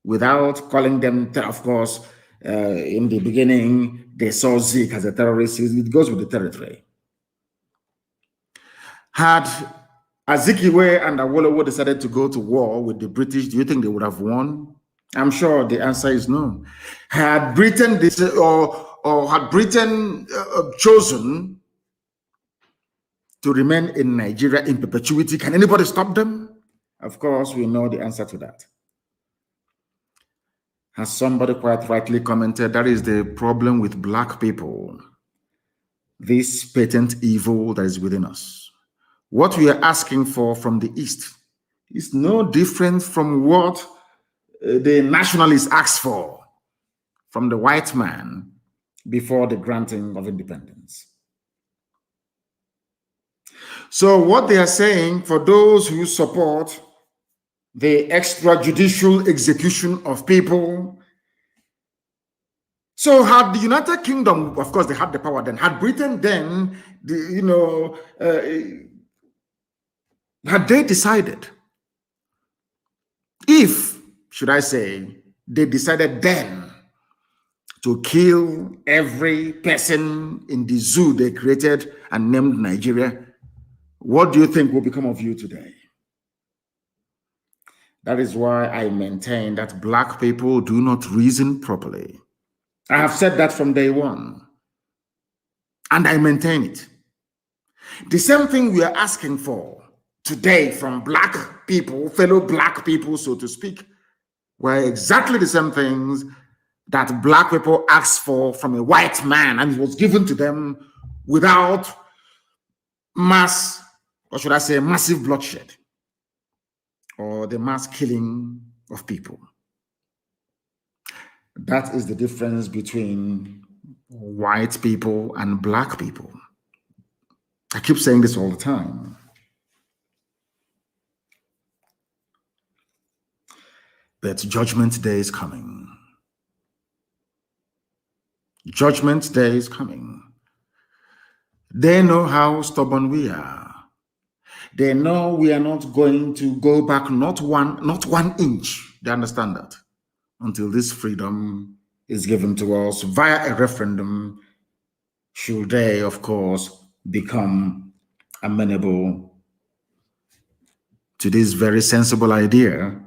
without calling them, of course, in the beginning, they saw Zeke as a terrorist. It goes with the territory. Had Azikiwe and Awolowo decided to go to war with the British, do you think they would have won? I'm sure the answer is no. Had Britain chosen to remain in Nigeria in perpetuity, can anybody stop them? Of course, we know the answer to that. As somebody quite rightly commented, that is the problem with black people. This patent evil that is within us. What we are asking for from the East is no different from what the nationalists asked for from the white man before the granting of independence. So what they are saying, for those who support the extrajudicial execution of people, so had the United Kingdom, of course they had the power then, had Britain then, that they decided, if, should I say, they decided then to kill every person in the zoo they created and named Nigeria, what do you think will become of you today? That is why I maintain that black people do not reason properly. I have said that from day one, and I maintain it. The same thing we are asking for today from black people, fellow black people, so to speak, were exactly the same things that black people asked for from a white man, and it was given to them without mass, or should I say massive bloodshed, or the mass killing of people. That is the difference between white people and black people. I keep saying this all the time. But Judgment Day is coming. Judgment Day is coming. They know how stubborn we are. They know we are not going to go back not one inch. They understand that until this freedom is given to us via a referendum, should they, of course, become amenable to this very sensible idea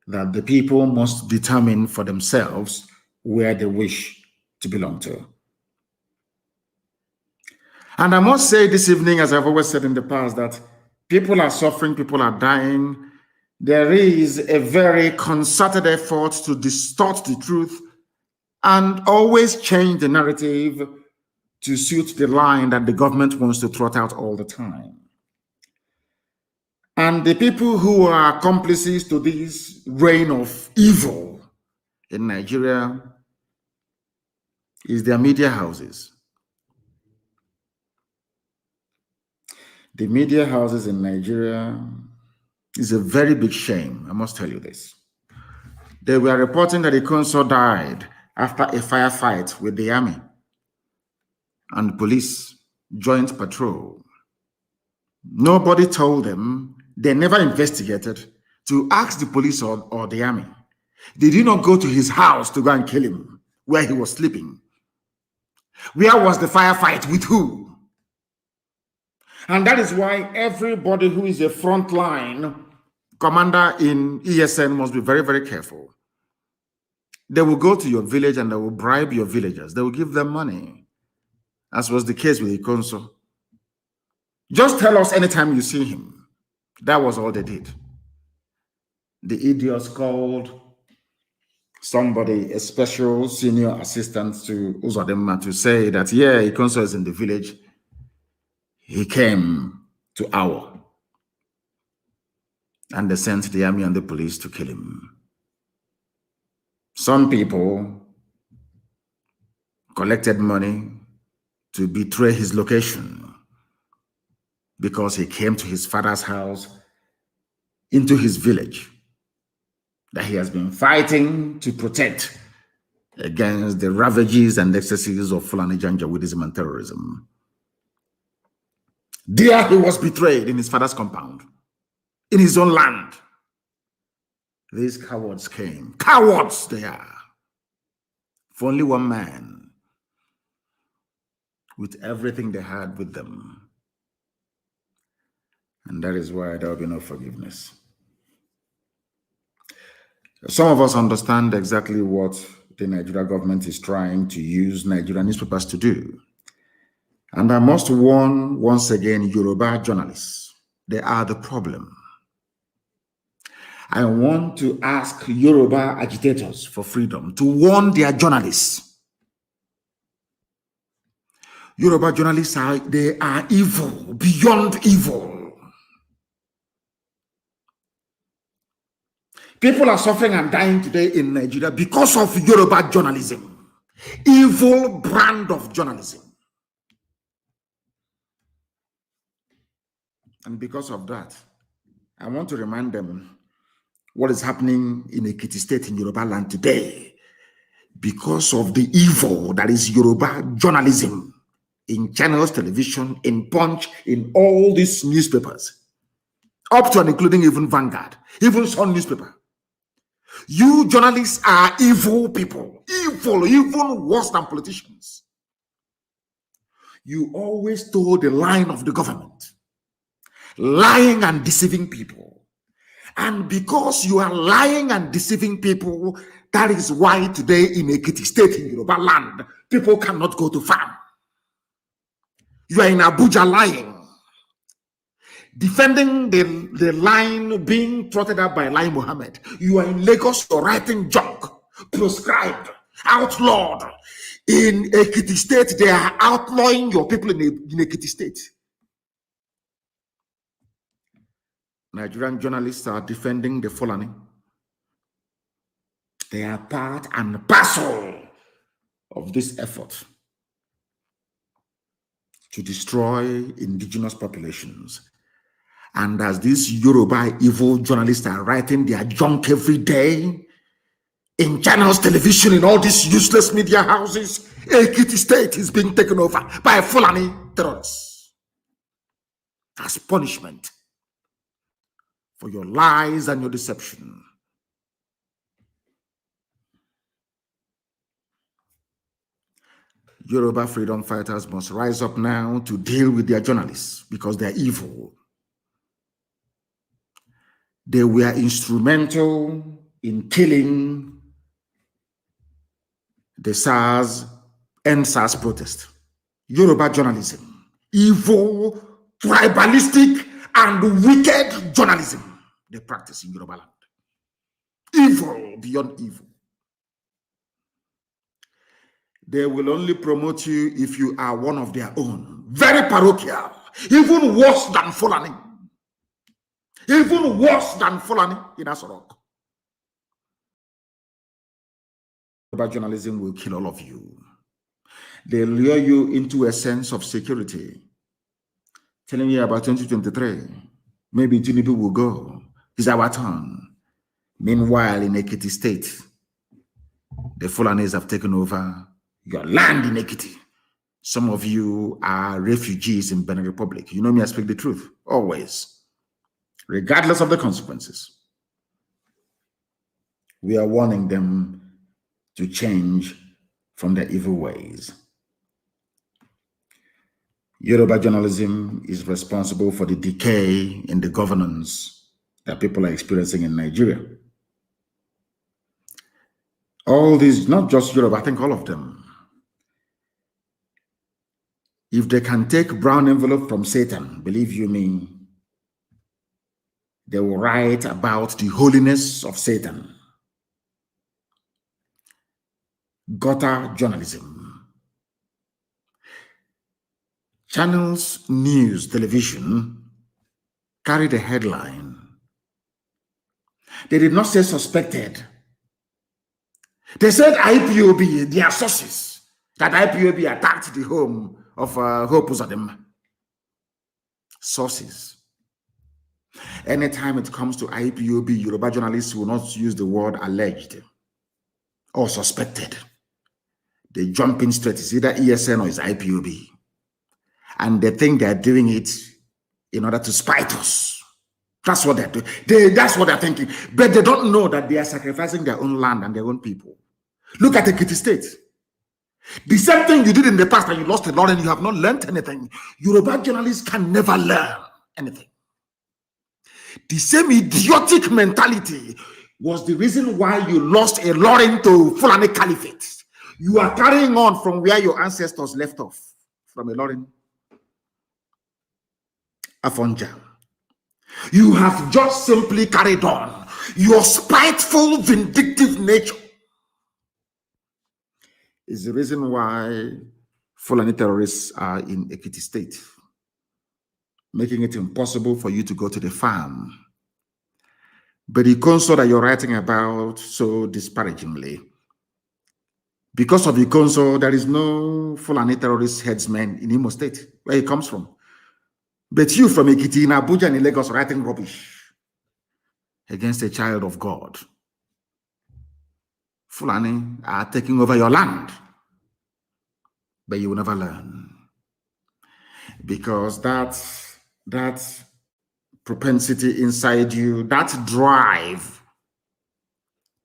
that the people must determine for themselves where they wish to belong to. And I must say this evening, as I've always said in the past, that people are suffering, people are dying. There is a very concerted effort to distort the truth and always change the narrative to suit the line that the government wants to trot out all the time. And the people who are accomplices to this reign of evil in Nigeria is their media houses. The media houses in Nigeria is a very big shame. I must tell you this. They were reporting that the consul died after a firefight with the army and police joint patrol. Nobody told them. They never investigated to ask the police or the army. They did not go to his house to go and kill him where he was sleeping. Where was the firefight? With who? And that is why everybody who is a frontline commander in ESN must be very, very careful. They will go to your village and they will bribe your villagers. They will give them money, as was the case with the consul. Just tell us anytime you see him. That was all they did. The idiots called somebody, a special senior assistant to Uzodema, to say that, yeah, Ikonso is in the village. He came to Awa. And they sent the army and the police to kill him. Some people collected money to betray his location because he came to his father's house into his village that he has been fighting to protect against the ravages and excesses of Fulani Janjaweedism and terrorism. There he was betrayed in his father's compound, in his own land. These cowards came. Cowards they are. For only one man, with everything they had with them. And that is why there will be no forgiveness. Some of us understand exactly what the Nigerian government is trying to use Nigerian newspapers to do. And I must warn once again Yoruba journalists. They are the problem. I want to ask Yoruba agitators for freedom to warn their journalists. Yoruba journalists they are evil, beyond evil. People are suffering and dying today in Nigeria because of Yoruba journalism. Evil brand of journalism. And because of that, I want to remind them what is happening in Ekiti State in Yoruba land today. Because of the evil that is Yoruba journalism in channels, television, in Punch, in all these newspapers. up to and including even Vanguard, even Sun newspaper. You journalists are evil people, evil, even worse than politicians. You always toe the line of the government, lying and deceiving people. And because you are lying and deceiving people, that is why today in Ekiti State, in Yoruba land, people cannot go to farm. You are in Abuja lying, defending the line being trotted out by Lai Mohammed. You are in Lagos, you're writing junk, proscribed, outlawed. In Ekiti State, they are outlawing your people in Ekiti State. Nigerian journalists are defending the Fulani. They are part and parcel of this effort to destroy indigenous populations. And as these Yoruba evil journalists are writing their junk every day in channels, television, in all these useless media houses, Ekiti State is being taken over by Fulani terrorists as punishment for your lies and your deception. Yoruba freedom fighters must rise up now to deal with their journalists because they are evil. They were instrumental in killing the SARS protest. Yoruba journalism, evil, tribalistic, and wicked journalism they practice in Yoruba land. Evil beyond evil. They will only promote you if you are one of their own. Very parochial. Even worse than Fulani. Even worse than Fulani in Asorok. Yoruba journalism will kill all of you. They lure you into a sense of security, telling you about 2023. Maybe Tinubu will go. It's our turn. Meanwhile, in Ekiti State, the Fulanis have taken over your land in Ekiti. Some of you are refugees in Benin Republic. You know me, I speak the truth, always, regardless of the consequences. We are warning them to change from their evil ways. Yoruba journalism is responsible for the decay in the governance that people are experiencing in Nigeria. All these, not just Yoruba, I think all of them. If they can take brown envelope from Satan, believe you me, they will write about the holiness of Satan. Gutter journalism. Channels, news, television carried a headline. They did not say suspected. They said IPOB, their sources, that IPOB attacked the home of Hope Uzadem. Sources. Anytime it comes to IPOB, Yoruba journalists will not use the word alleged or suspected. They jump in straight. It's either ESN or it's IPOB. And they think they're doing it in order to spite us. That's what they're doing. That's what they're thinking. But they don't know that they are sacrificing their own land and their own people. Look at Ekiti State. The same thing you did in the past and you lost a lot and you have not learned anything. Yoruba journalists can never learn anything. The same idiotic mentality was the reason why you lost a lot into Fulani Caliphate. You are carrying on from where your ancestors left off, from a Lorin Afonja. You have just simply carried on your spiteful, vindictive nature. Is the reason why Fulani terrorists are in Ekiti State, making it impossible for you to go to the farm. But the Ikonso that you're writing about so disparagingly, because of Ikonso, there is no Fulani terrorist headsman in Imo State, where he comes from. But you from Ekiti, in Abuja and in Lagos, writing rubbish against a child of God. Fulani are taking over your land, but you will never learn. Because that propensity inside you, that drive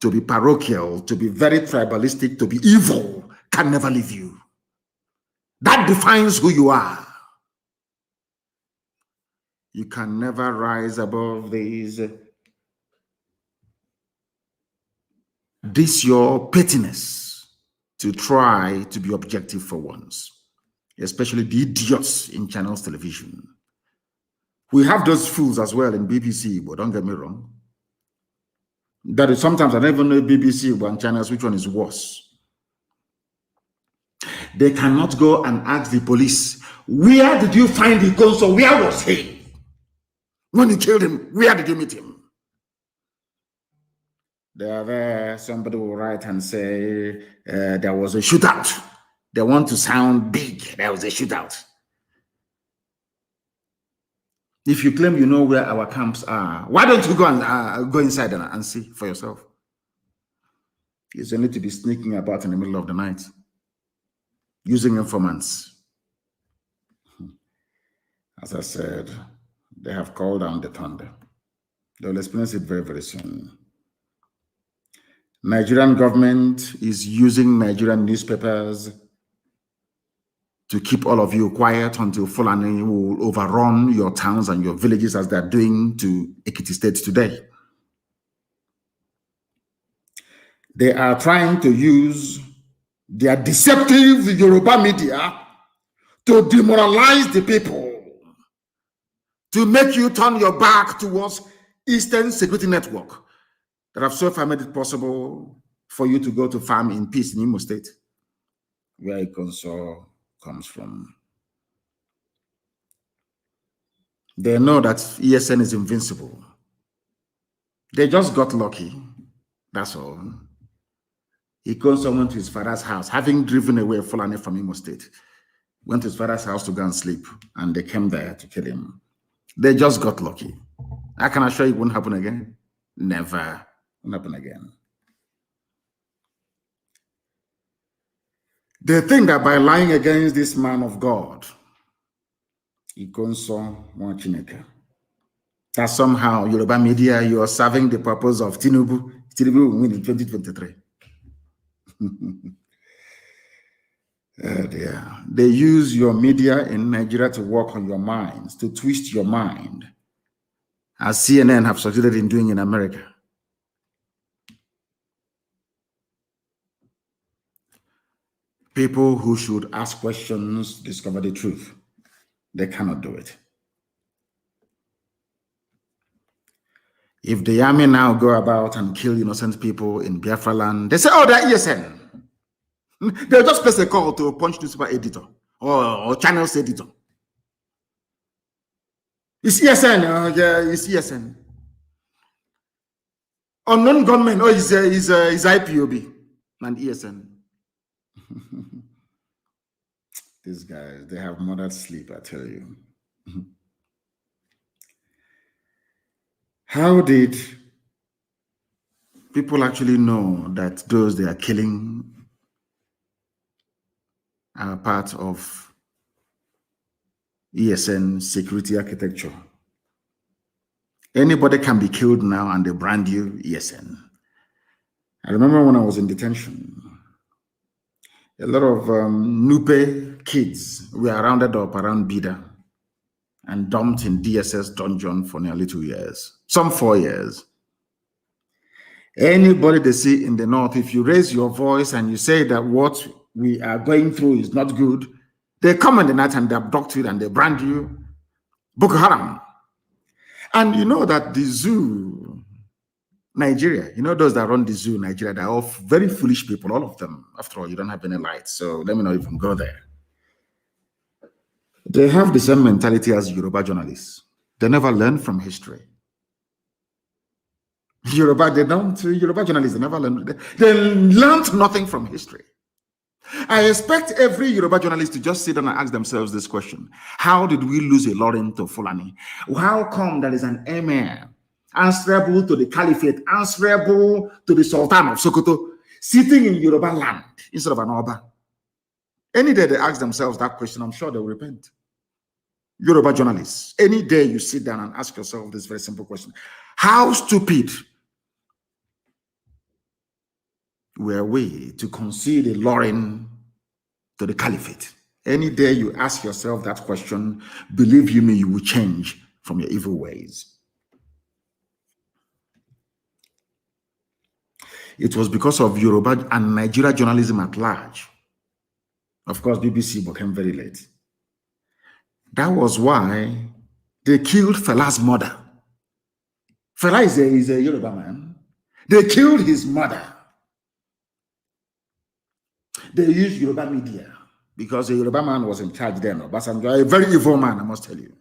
to be parochial, to be very tribalistic, to be evil, can never leave you. That defines who you are. You can never rise above this your pettiness to try to be objective for once, especially the idiots in channels television. We have those fools as well in BBC, but don't get me wrong. That is, sometimes I don't even know BBC one channels, which one is worse. They cannot go and ask the police, where did you find the consul? Where was he? When you killed him, where did you meet him? They are there, somebody will write and say, there was a shootout. They want to sound big. There was a shootout. If you claim you know where our camps are, why don't you go and go inside and see for yourself? It's only to be sneaking about in the middle of the night, using informants. As I said, they have called down the thunder. They will experience it very, very soon. Nigerian government is using Nigerian newspapers to keep all of you quiet until Fulani will overrun your towns and your villages as they're doing to Ekiti State today. They are trying to use their deceptive Yoruba media to demoralize the people, to make you turn your back towards Eastern Security Network that have so far made it possible for you to go to farm in peace in Imo State, where Ikonso comes from. They know that ESN is invincible. They just got lucky. That's all. Ikonso went to his father's house, having driven away Fulani from Imo State. Went to his father's house to go and sleep, and they came there to kill him. They just got lucky. I can assure you it won't happen again. Never. Won't happen again. They think that by lying against this man of God, Ikonso Mwachineke, that somehow Yoruba media, you are serving the purpose of Tinubu. Tinubu will win in 2023. They use your media in Nigeria to work on your minds, to twist your mind, as CNN have succeeded in doing in America. People who should ask questions discover the truth. They cannot do it. If the army now go about and kill innocent people in Biafra land, they say, oh, they're ESN. They'll just place a call to a punch newspaper editor or channels editor. It's ESN. Yeah, it's ESN. Unknown gunmen, oh, is IPOB and ESN. These guys, they have murdered sleep, I tell you. How did people actually know that those they are killing are part of ESN security architecture? Anybody can be killed now and they brand you ESN. I remember when I was in detention, a lot of Nupe kids were rounded up around Bida and dumped in DSS dungeon for nearly 2 years, some 4 years. Anybody they see in the north, if you raise your voice and you say that what we are going through is not good, they come in the night and they abduct you and they brand you Boko Haram. And you know that the zoo, Nigeria, you know those that run the zoo, Nigeria, they're all very foolish people, all of them. After all, you don't have any light, so let me not even go there. They have the same mentality as Yoruba journalists. They never learn from history. Yoruba journalists, they never learn. They learned nothing from history. I expect every Yoruba journalist to just sit down and ask themselves this question. How did we lose a Lauren to Fulani? How come there is an emir answerable to the caliphate, answerable to the Sultan of Sokoto, sitting in Yoruba land instead of an Oba? Any day they ask themselves that question, I'm sure they will repent. Yoruba journalists, any day you sit down and ask yourself this very simple question: how stupid were we to concede a luring to the caliphate? Any day you ask yourself that question, believe you me, you will change from your evil ways. It was because of Yoruba and Nigeria journalism at large. Of course, BBC became very late. That was why they killed Fela's mother. Fela is a Yoruba man. They killed his mother. They used Yoruba media because the Yoruba man was in charge then. Obasanjo, a very evil man, I must tell you.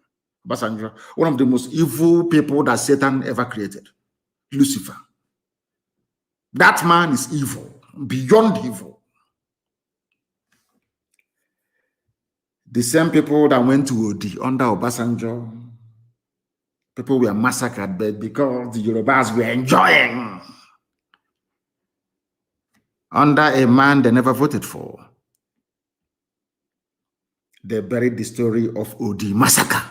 Obasanjo, one of the most evil people that Satan ever created. Lucifer. That man is evil, beyond evil. The same people that went to Odi under Obasanjo, people were massacred, but because the Yorubas were enjoying under a man they never voted for, they buried the story of Odi massacre.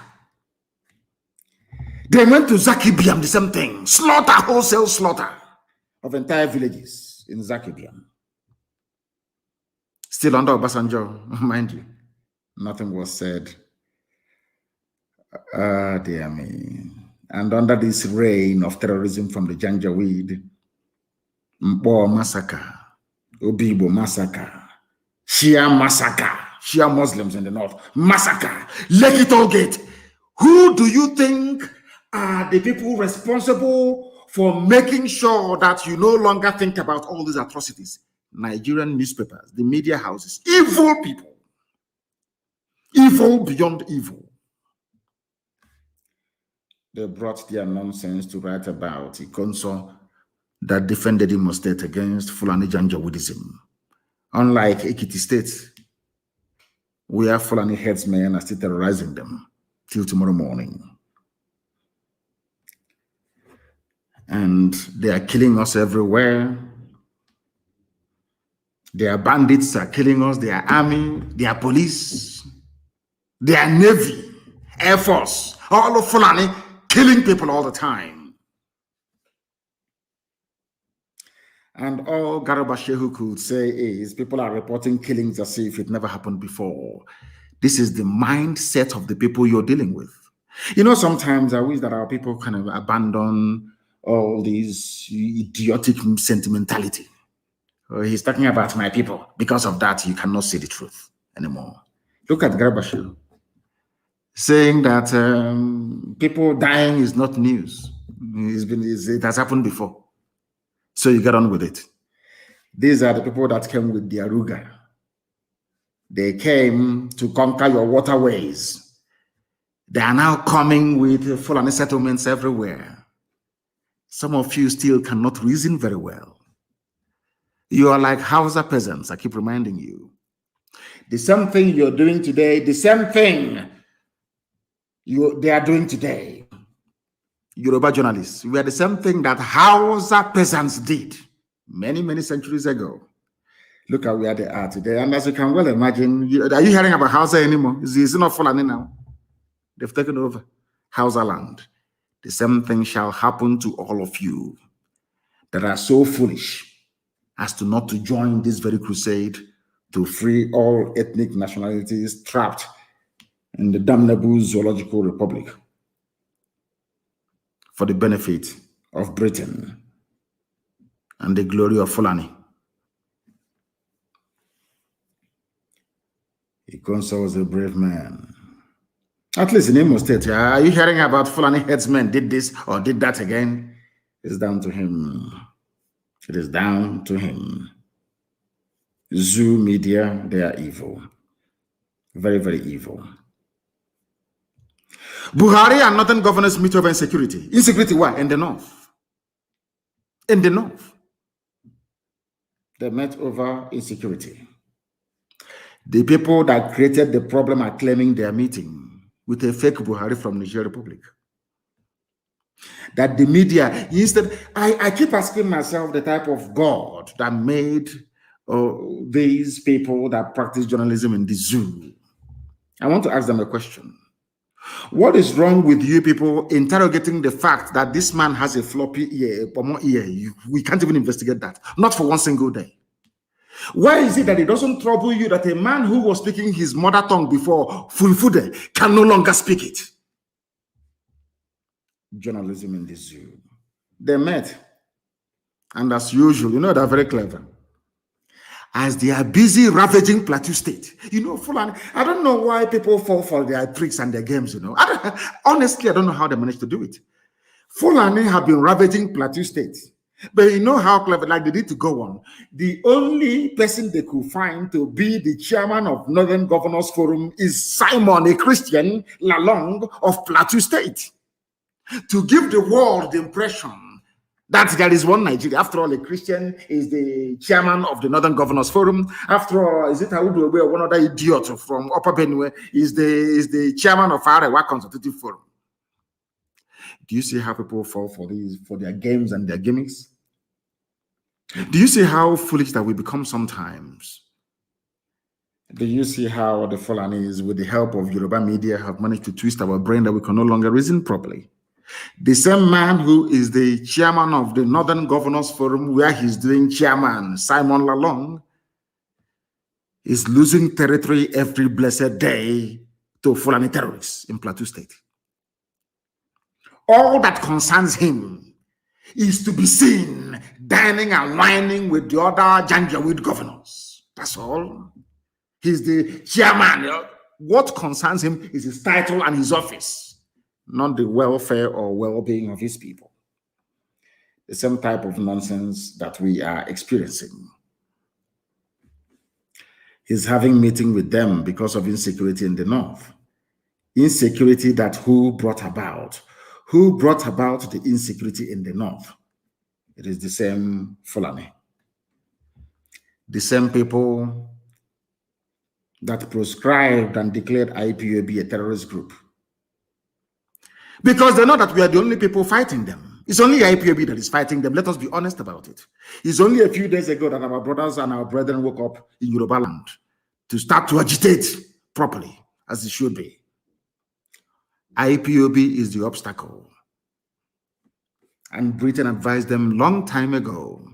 They went to Zakibiam, the same thing, slaughter, wholesale slaughter of entire villages in Zakibiam. Still under Obasanjo, mind you, nothing was said. Dear me. And under this reign of terrorism from the Janjaweed, Mpo massacre, Obibo massacre, Shia massacre, Shia Muslims in the north, massacre, Lekki Toll Gate. Who do you think are the people responsible for making sure that you no longer think about all these atrocities? Nigerian newspapers, the media houses, evil people. Evil beyond evil. They brought their nonsense to write about Ikonso that defended Imo State against Fulani Janjaweedism. Unlike Ekiti State, where Fulani headsmen are still terrorizing them till tomorrow morning. And they are killing us everywhere. Their bandits are killing us, their army, their police, their navy, air force, all of Fulani killing people all the time. And all Garba Shehu could say is people are reporting killings as if it never happened before. This is the mindset of the people you're dealing with. You know, sometimes I wish that our people kind of abandon all these idiotic sentimentality. He's talking about my people. Because of that, you cannot see the truth anymore. Look at Garba Shehu saying that people dying is not news. It has happened before. So you get on with it. These are the people that came with the Aruga. They came to conquer your waterways. They are now coming with Fulani settlements everywhere. Some of you still cannot reason very well. You are like Hausa peasants, I keep reminding you. The same thing you're doing today, the same thing they are doing today. Yoruba journalists, we are the same thing that Hausa peasants did many, many centuries ago. Look at where they are today. And as you can well imagine, are you hearing about Hausa anymore? Is it not Fulani now? They've taken over Hausa land. The same thing shall happen to all of you that are so foolish as to not to join this very crusade to free all ethnic nationalities trapped in the damnable zoological republic for the benefit of Britain and the glory of Fulani. Ikonso was a brave man. At least in Imo State, are you hearing about Fulani headsmen did this or did that again? It's down to him. It is down to him. Zoo media, they are evil. Very, very evil. Buhari and northern governors meet over insecurity. Insecurity where? In the north. In the north. They met over insecurity. The people that created the problem are claiming they are meeting with a fake Buhari from Niger Republic. That the media, instead, I keep asking myself the type of God that made these people that practice journalism in the zoo. I want to ask them a question. What is wrong with you people interrogating the fact that this man has a floppy ear, a pomo ear? We can't even investigate that. Not for one single day. Why is it that it doesn't trouble you that a man who was speaking his mother tongue before, Fulfude, can no longer speak it? Journalism in the zoo. They met. And as usual, you know, they're very clever. As they are busy ravaging Plateau State. You know, Fulani, I don't know why people fall for their tricks and their games, you know. Honestly, I don't know how they managed to do it. Fulani have been ravaging Plateau State. But you know how clever, like they did to go on. The only person they could find to be the chairman of Northern Governors Forum is Simon, a Christian, Lalong of Plateau State. To give the world the impression that there is one Nigeria. After all, a Christian is the chairman of the Northern Governors Forum. After all, is it Audu Obe, one other idiot from Upper Benue, is the chairman of Arewa Consultative Forum. Do you see how people fall for their games and their gimmicks? Do you see how foolish that we become sometimes? Do you see how the Fulanis, with the help of Yoruba media, have managed to twist our brain that we can no longer reason properly? The same man who is the chairman of the Northern Governors Forum, where he's doing chairman, Simon Lalong, is losing territory every blessed day to Fulani terrorists in Plateau State. All that concerns him is to be seen dining and whining with the other Janjaweed governors. That's all. He's the chairman. What concerns him is his title and his office, not the welfare or well-being of his people. The same type of nonsense that we are experiencing. He's having meeting with them because of insecurity in the north. Insecurity that who brought about? Who brought about the insecurity in the north? It is the same Fulani. The same people that proscribed and declared IPOB a terrorist group. Because they know that we are the only people fighting them. It's only IPOB that is fighting them. Let us be honest about it. It's only a few days ago that our brothers and our brethren woke up in Yoruba land to start to agitate properly, as it should be. IPOB is the obstacle. And Britain advised them long time ago.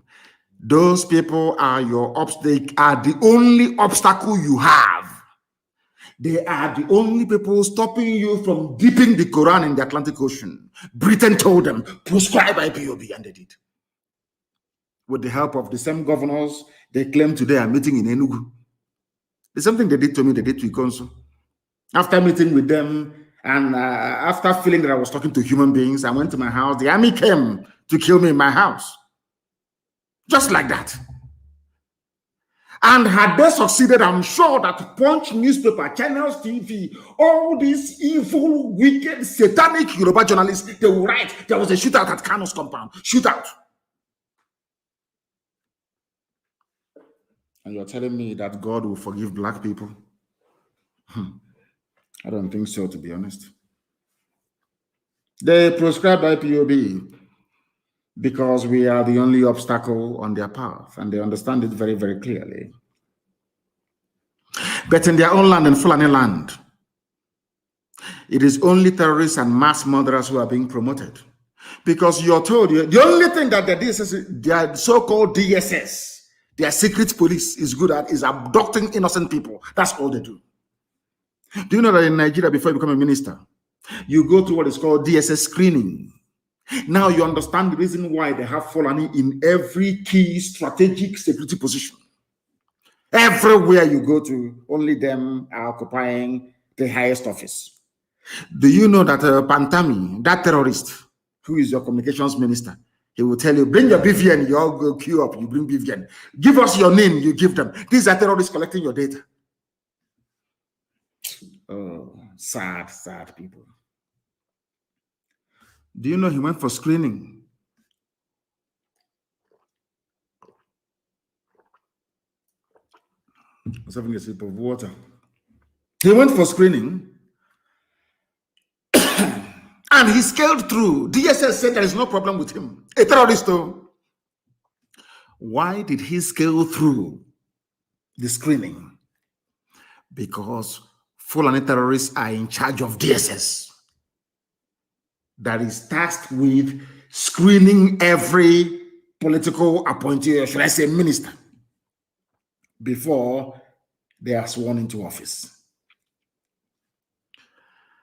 Those people are they are the only obstacle you have. They are the only people stopping you from dipping the Quran in the Atlantic Ocean. Britain told them, proscribe IPOB, and they did. With the help of the same governors, they claim today are meeting in Enugu. The same thing they did to me, they did to Ikonso. After meeting with them, and after feeling that I was talking to human beings, I went to my house. The army came to kill me in my house. Just like that. And had they succeeded, I'm sure that Punch newspaper, Channels TV, all these evil, wicked, satanic Yoruba journalists, they will write, there was a shootout at Kanu's compound. Shootout. And you're telling me that God will forgive black people? I don't think so, to be honest. They proscribed IPOB because we are the only obstacle on their path, and they understand it very, very clearly. But in their own land, in Fulani land, it is only terrorists and mass murderers who are being promoted. Because you're told, the only thing that the DSS, their so-called DSS, their secret police is good at is abducting innocent people. That's all they do. Do you know that in Nigeria, before you become a minister, you go to what is called DSS screening? Now you understand the reason why they have Fulani in every key strategic security position. Everywhere you go to, only them are occupying the highest office. Do you know that Pantami, that terrorist, who is your communications minister, he will tell you, bring your BVN, you all go queue up, you bring BVN. Give us your name, you give them. These are terrorists collecting your data. Oh, sad, sad people. Do you know he went for screening? I was having a sip of water. He went for screening and he scaled through. DSS said there is no problem with him. A terrorist, though. Why did he scale through the screening? Because Fulani terrorists are in charge of DSS that is tasked with screening every political appointee, or should I say minister, before they are sworn into office.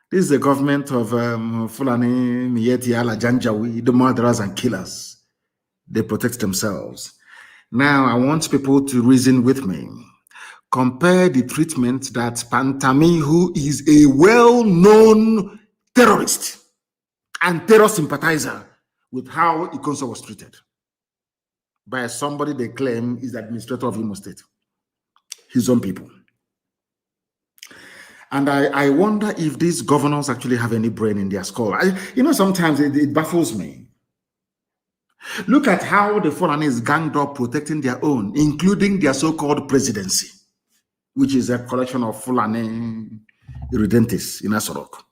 This is the government of Fulani, Miyetti, Ala, Janjawi, the murderers and killers. They protect themselves. Now, I want people to reason with me. Compare the treatment that Pantami, who is a well-known terrorist and terror sympathizer, with how Ikonso was treated by somebody they claim is the administrator of Imo State, his own people. And I wonder if these governors actually have any brain in their skull. Sometimes it baffles me. Look at how the Fulanis ganged up protecting their own, including their so-called presidency, which is a collection of Fulani irredentists in Asorok.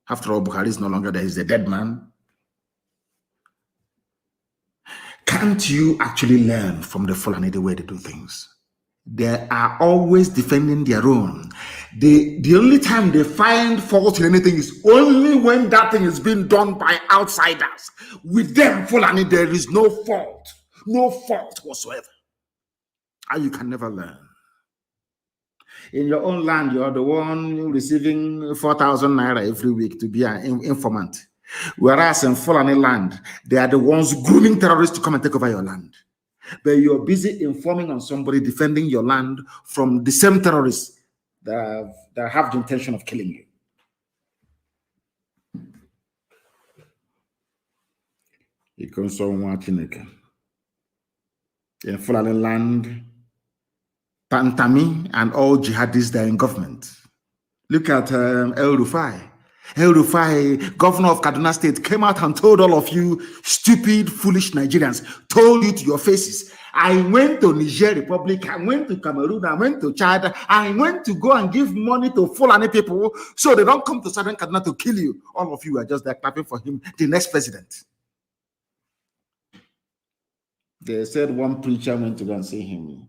After all, Buhari is no longer there, he's a dead man. Can't you actually learn from the Fulani the way they do things? They are always defending their own. The only time they find fault in anything is only when that thing is being done by outsiders. With them, Fulani, there is no fault whatsoever. And you can never learn. In your own land, you're the one receiving 4,000 naira every week to be an informant. Whereas in Fulani land, they are the ones grooming terrorists to come and take over your land. But you're busy informing on somebody defending your land from the same terrorists that have the intention of killing you. It comes from Chineke. In Fulani land, Pantami and all jihadists that are in government. Look at El Rufai. El Rufai, governor of Kaduna State, came out and told all of you stupid, foolish Nigerians, told you to your faces, I went to Niger Republic, I went to Cameroon, I went to Chad, I went to go and give money to Fulani people so they don't come to Southern Kaduna to kill you. All of you are just there clapping for him, the next president. They said one preacher went to go and see him.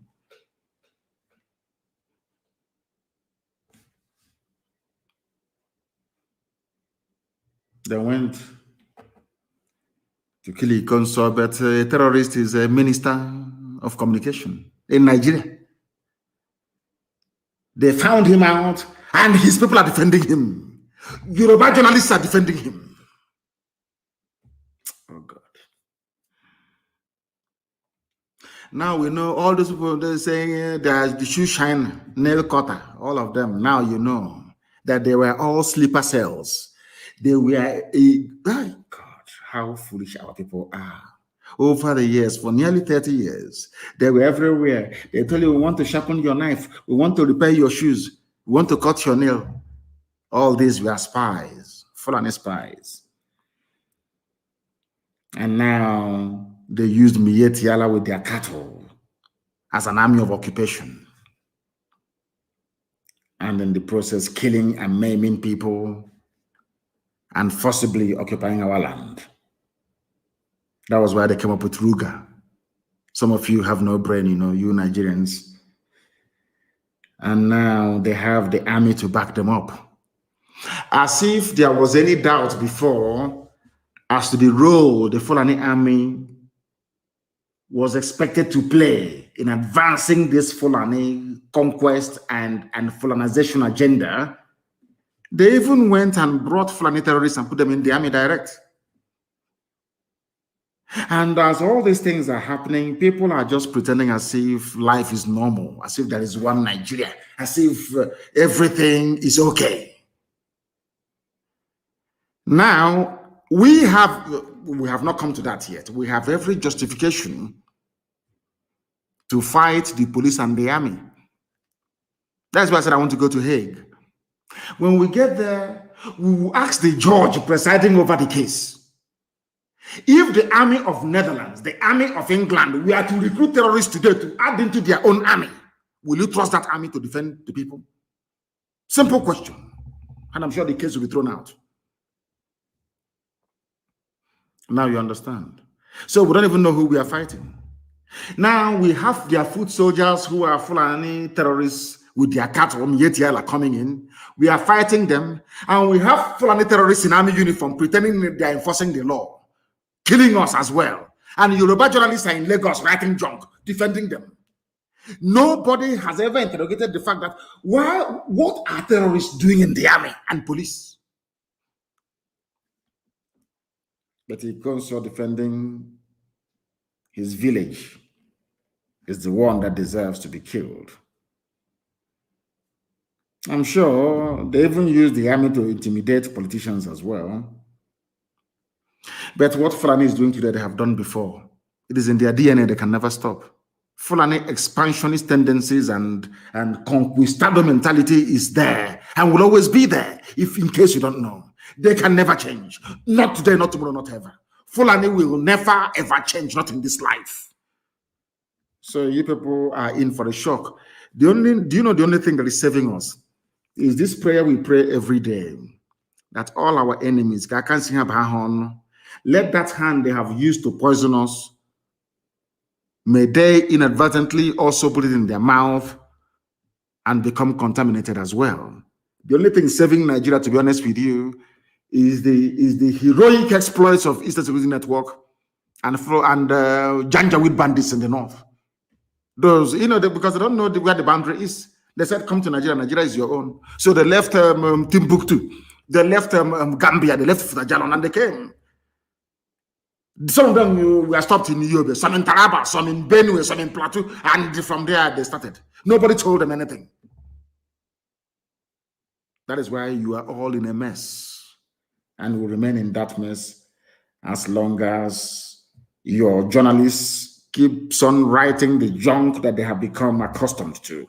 They went to kill Ikonso, but a terrorist is a minister of communication in Nigeria. They found him out, and his people are defending him. Yoruba journalists are defending him. Oh, God. Now we know all those people, they're saying there's the shoe shine, nail cutter, all of them. Now you know that they were all sleeper cells. They were God, how foolish our people are. Over the years, for nearly 30 years, they were everywhere. They tell you, we want to sharpen your knife. We want to repair your shoes. We want to cut your nail. All these were spies, Fulani spies. And now they used Miyetti Allah with their cattle as an army of occupation. And in the process, killing and maiming people and forcibly occupying our land. That was why they came up with Ruga. Some of you have no brain, you Nigerians. And now they have the army to back them up. As if there was any doubt before as to the role the Fulani army was expected to play in advancing this Fulani conquest and Fulanization agenda. They even went and brought Fulani terrorists and put them in the army direct. And as all these things are happening, people are just pretending as if life is normal, as if there is one Nigeria, as if everything is okay. Now, we have not come to that yet. We have every justification to fight the police and the army. That's why I said I want to go to Hague. When we get there, we will ask the judge presiding over the case. If the army of Netherlands, the army of England, we are to recruit terrorists today to add into their own army, will you trust that army to defend the people? Simple question. And I'm sure the case will be thrown out. Now you understand. So we don't even know who we are fighting. Now we have their foot soldiers who are Fulani terrorists with their cattle, Mietiala coming in. We are fighting them, and we have Fulani terrorists in army uniform pretending that they are enforcing the law, killing us as well. And Yoruba journalists are in Lagos writing junk, defending them. Nobody has ever interrogated the fact that what are terrorists doing in the army and police? But he goes on defending his village is the one that deserves to be killed. I'm sure they even use the army to intimidate politicians as well. But what Fulani is doing today, they have done before. It is in their DNA, they can never stop. Fulani expansionist tendencies and conquistador mentality is there and will always be there, if in case you don't know. They can never change. Not today, not tomorrow, not ever. Fulani will never ever change, not in this life. So you people are in for a shock. Do you know the only thing that is saving us is this prayer we pray every day, that all our enemies, let that hand they have used to poison us, may they inadvertently also put it in their mouth and become contaminated as well. The only thing saving Nigeria, to be honest with you, is the heroic exploits of Eastern Security Network and Janjaweed bandits in the north. Those, because they don't know where the boundary is. They said, come to Nigeria. Nigeria is your own. So they left Timbuktu. They left Gambia. They left Funajalon, and they came. Some of them were stopped in Yobe, some in Taraba, some in Benue, some in Plateau, and from there they started. Nobody told them anything. That is why you are all in a mess, and will remain in that mess as long as your journalists keep on writing the junk that they have become accustomed to.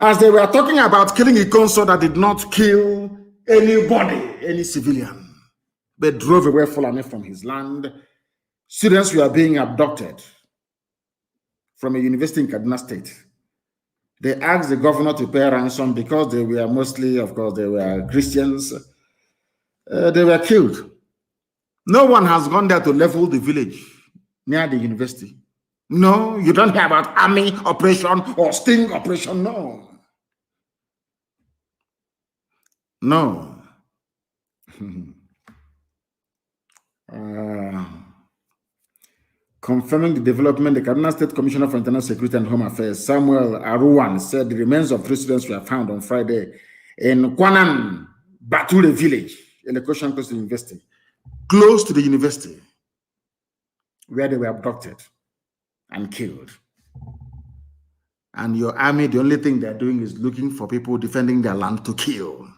As they were talking about killing a consul that did not kill anybody, any civilian, but drove away Fulani from his land. Students were being abducted from a university in Kaduna State. They asked the governor to pay ransom because they were mostly, of course, they were Christians. They were killed. No one has gone there to level the village near the university. No, you don't hear about army operation or sting operation. No. No. Confirming the development, the Kaduna State Commissioner for Internal Security and Home Affairs, Samuel Aruwan, said the remains of 3 students were found on Friday in Kwanan Bature village, in the Koshan close to the university, where they were abducted and killed. And your army, the only thing they're doing is looking for people defending their land to kill.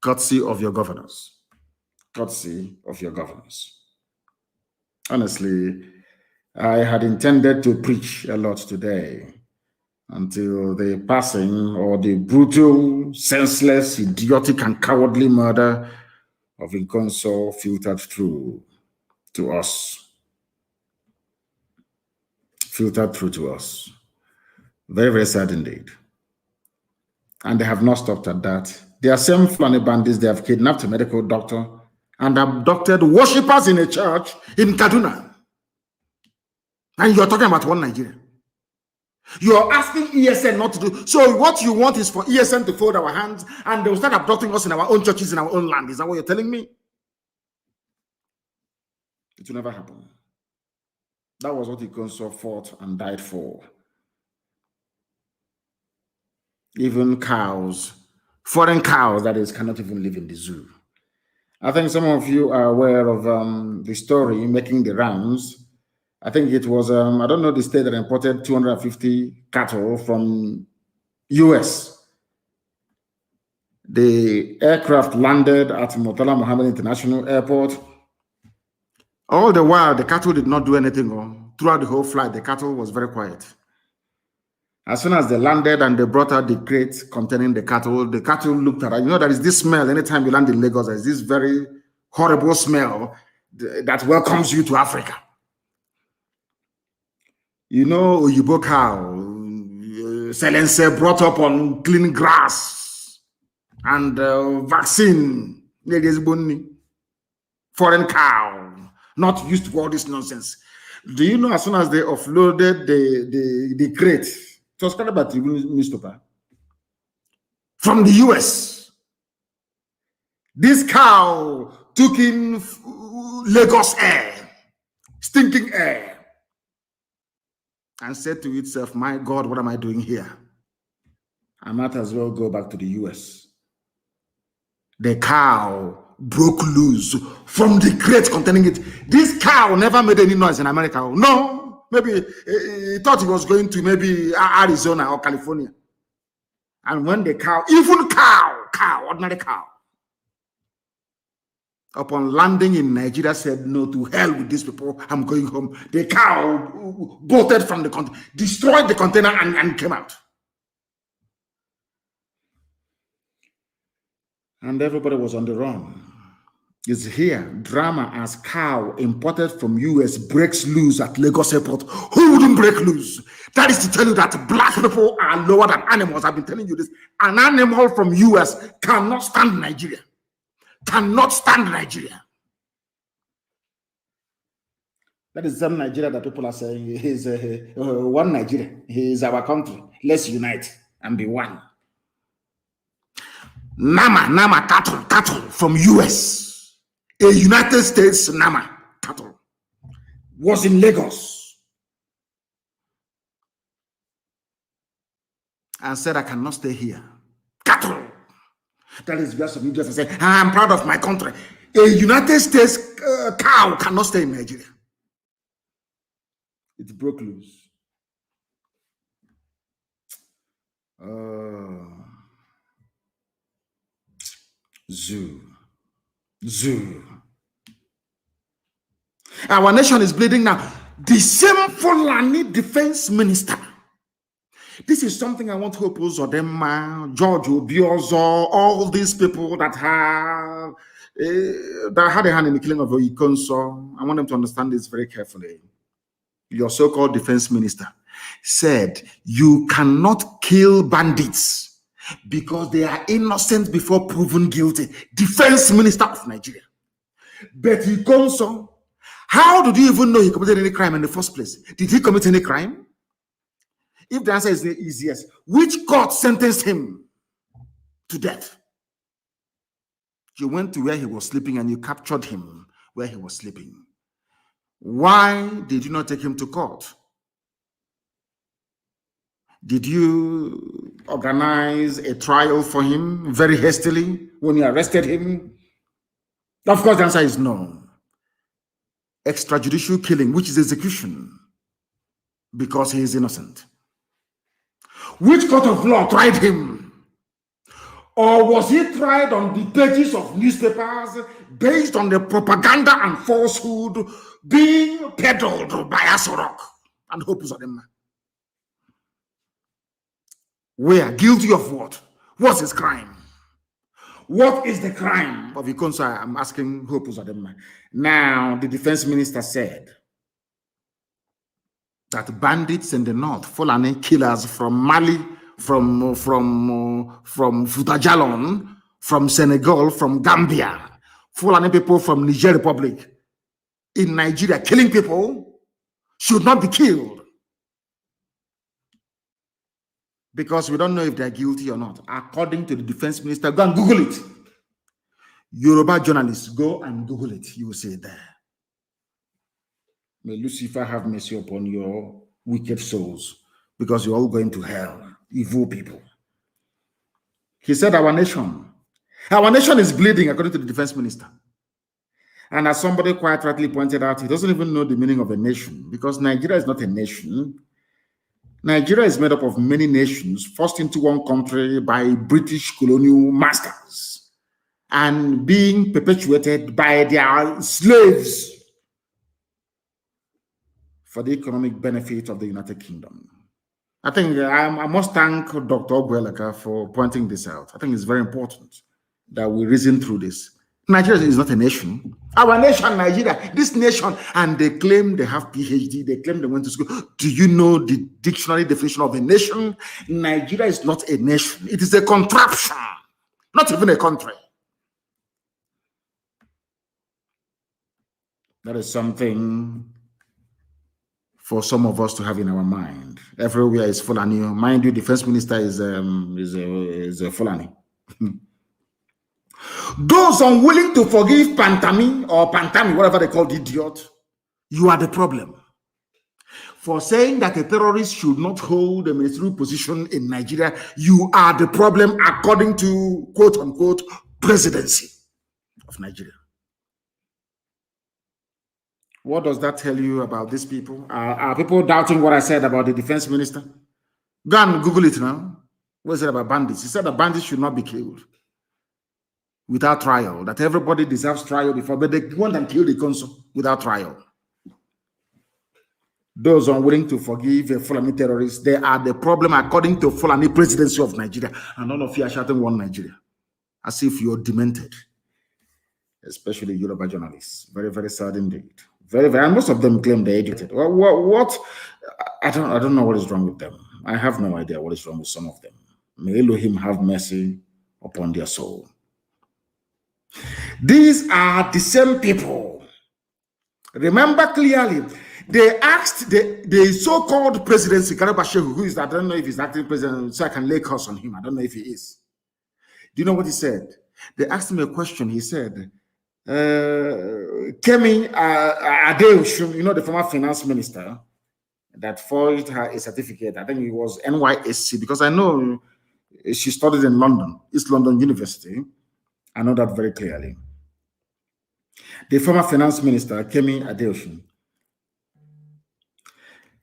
Courtesy of your governors. Courtesy of your governors. Honestly, I had intended to preach a lot today until the passing or the brutal, senseless, idiotic, and cowardly murder of Inconso filtered through to us. Filtered through to us. Very, very sad indeed. And they have not stopped at that. They are same Fulani bandits. They have kidnapped a medical doctor and abducted worshippers in a church in Kaduna. And you're talking about one Nigeria. You're asking ESN not to do. So what you want is for ESN to fold our hands and they will start abducting us in our own churches, in our own land. Is that what you're telling me? It will never happen. That was what Ikonso fought and died for. Even cows, foreign cows, that is, cannot even live in the zoo. I think some of you are aware of the story making the rounds. I think it was, I don't know the state that imported 250 cattle from US. The aircraft landed at Murtala Mohammed International Airport. All the while, the cattle did not do anything. Throughout the whole flight, the cattle was very quiet. As soon as they landed and they brought out the crate containing the cattle looked at it. You know, there is this smell anytime you land in Lagos. There is this very horrible smell that welcomes you to Africa. You know, Oyibo cow, Selense brought up on clean grass and vaccine, foreign cow, not used to all this nonsense. Do you know as soon as they offloaded the crate It was started by Tribune newspaper. From the US. This cow took in Lagos air, stinking air, and said to itself, my God, what am I doing here? I might as well go back to the US. The cow broke loose from the crate containing it. This cow never made any noise in America. No, maybe he thought he was going to maybe Arizona or California. And when the cow, even ordinary cow, upon landing in Nigeria said, no, to hell with these people, I'm going home. The cow bolted from the container, destroyed the container and came out. And everybody was on the run. It's here, drama as cow imported from US breaks loose at Lagos Airport. Who wouldn't break loose? That is to tell you that black people are lower than animals. I've been telling you this. An animal from US cannot stand Nigeria. Cannot stand Nigeria. That is some Nigeria that people are saying is one Nigeria. He is our country. Let's unite and be one. Nama cattle from US. A United States Nama cattle was in Lagos and said, I cannot stay here. Cattle. That is just some idiots and say, I'm proud of my country. A United States cow cannot stay in Nigeria. It broke loose. Zoo. Our nation is bleeding now. The same Fulani defense minister. This is something I want to oppose Odema, George Obiozo, all these people that had a hand in the killing of Ikonso. I want them to understand this very carefully. Your so-called defense minister said you cannot kill bandits because they are innocent before proven guilty. Defense minister of Nigeria. But Ikonso, how did you even know he committed any crime in the first place? Did he commit any crime? If the answer is yes, which court sentenced him to death? You went to where he was sleeping and you captured him where he was sleeping. Why did you not take him to court? Did you organize a trial for him very hastily when you arrested him? Of course, the answer is no. Extrajudicial killing, which is execution, because he is innocent. Which court of law tried him? Or was he tried on the pages of newspapers based on the propaganda and falsehood being peddled by Asorok and Hope Uzodinma? Where? Guilty of what? What's his crime? What is the crime of Ikonso? I'm asking Hope Uzodinma. Now, the defense minister said that bandits in the north, Fulani killers from Mali, from Futajalon, from Senegal, from Gambia, Fulani people from Niger Republic, in Nigeria, killing people, should not be killed. Because we don't know if they're guilty or not. According to the defense minister, go and Google it. Yoruba journalists, go and Google it. You will see it there. May Lucifer have mercy upon your wicked souls, because you're all going to hell, evil people. He said our nation is bleeding, according to the defense minister. And as somebody quite rightly pointed out, he doesn't even know the meaning of a nation, because Nigeria is not a nation. Nigeria is made up of many nations, forced into one country by British colonial masters and being perpetuated by their slaves for the economic benefit of the United Kingdom. I think I must thank Dr. Ogwelaka for pointing this out. I think it's very important that we reason through this. Nigeria is not a nation. Our nation, Nigeria, this nation, and they claim they have PhD, they claim they went to school. Do you know the dictionary definition of a nation? Nigeria is not a nation. It is a contraption, not even a country. That is something for some of us to have in our mind. Everywhere is Fulani. Mind you, defense minister is a Fulani. Those unwilling to forgive Pantami or Pantami, whatever they call the idiot, you are the problem. For saying that a terrorist should not hold a ministerial position in Nigeria, you are the problem according to quote unquote presidency of Nigeria. What does that tell you about these people? Are people doubting what I said about the defense minister? Go and Google it now. What is it about bandits? He said that bandits should not be killed without trial, that everybody deserves trial before, but they want and kill the consul without trial. Those unwilling to forgive a Fulani terrorist, they are the problem according to Fulani presidency of Nigeria. And all of you are shouting one Nigeria, as if you're demented, especially Yoruba journalists. Very, very sad indeed. Very, very, and most of them claim they're educated. What? I don't know what is wrong with them. I have no idea what is wrong with some of them. May Elohim have mercy upon their soul. These are the same people. Remember clearly, they asked the so-called presidency, Garba-Shehu, who is, I don't know if he's acting president, so I can lay curse on him. I don't know if he is. Do you know what he said? They asked him a question. He said, Kemi Adeosun, you know, the former finance minister that forged her a certificate. I think it was NYSC, because I know she studied in London, East London University. I know that very clearly. The former finance minister, Kemi Adeosun,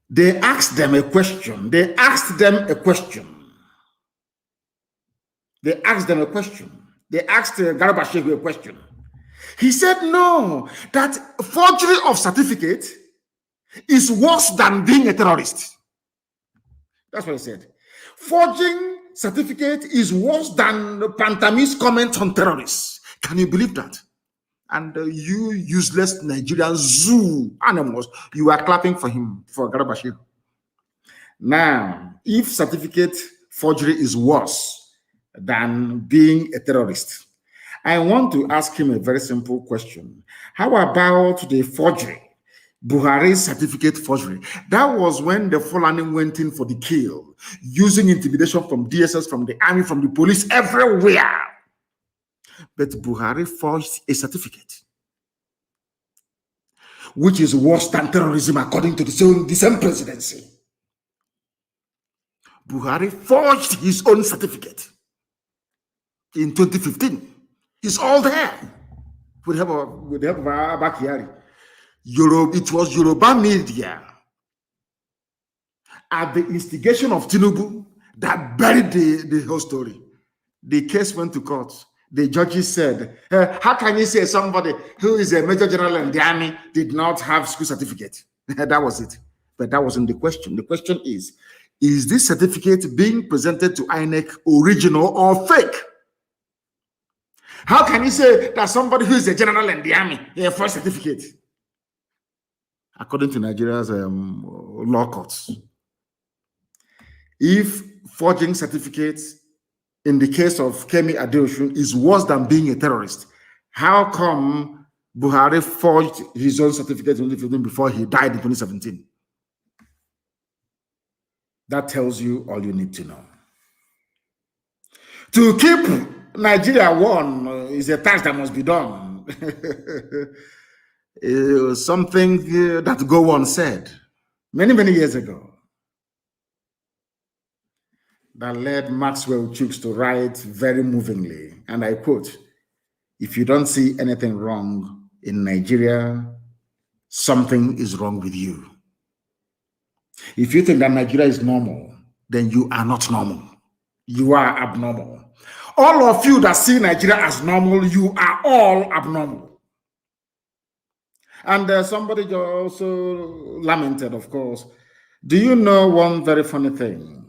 they asked them a question. They asked Garba-Shehu a question. He said, no, that forgery of certificate is worse than being a terrorist. That's what he said. Forging certificate is worse than Pantami's comment on terrorists. Can you believe that? And you useless Nigerian zoo animals, you are clapping for him, for Garba-Shehu. Now, if certificate forgery is worse than being a terrorist, I want to ask him a very simple question. How about the forgery, Buhari's certificate forgery? That was when the Fulani went in for the kill, using intimidation from DSS, from the army, from the police, everywhere. But Buhari forged a certificate, which is worse than terrorism according to the same presidency. Buhari forged his own certificate in 2015. It's all there. With the help of Abakari. It was Yoruba media at the instigation of Tinubu that buried the whole story. The case went to court. The judges said, how can you say somebody who is a major general in the army did not have school certificate? That was it. But that wasn't the question. The question is this certificate being presented to INEC original or fake? How can you say that somebody who is a general in the army has a first certificate? According to Nigeria's law courts, if forging certificates in the case of Kemi Adeosun is worse than being a terrorist, how come Buhari forged his own certificate before he died in 2017? That tells you all you need to know. To keep Nigeria one is a task that must be done. Something that Go-On said many, many years ago that led Maxwell Chooks to write very movingly, and I quote, if you don't see anything wrong in Nigeria, something is wrong with you. If you think that Nigeria is normal, then you are not normal. You are abnormal. All of you that see Nigeria as normal, you are all abnormal. And somebody also lamented, of course. Do you know one very funny thing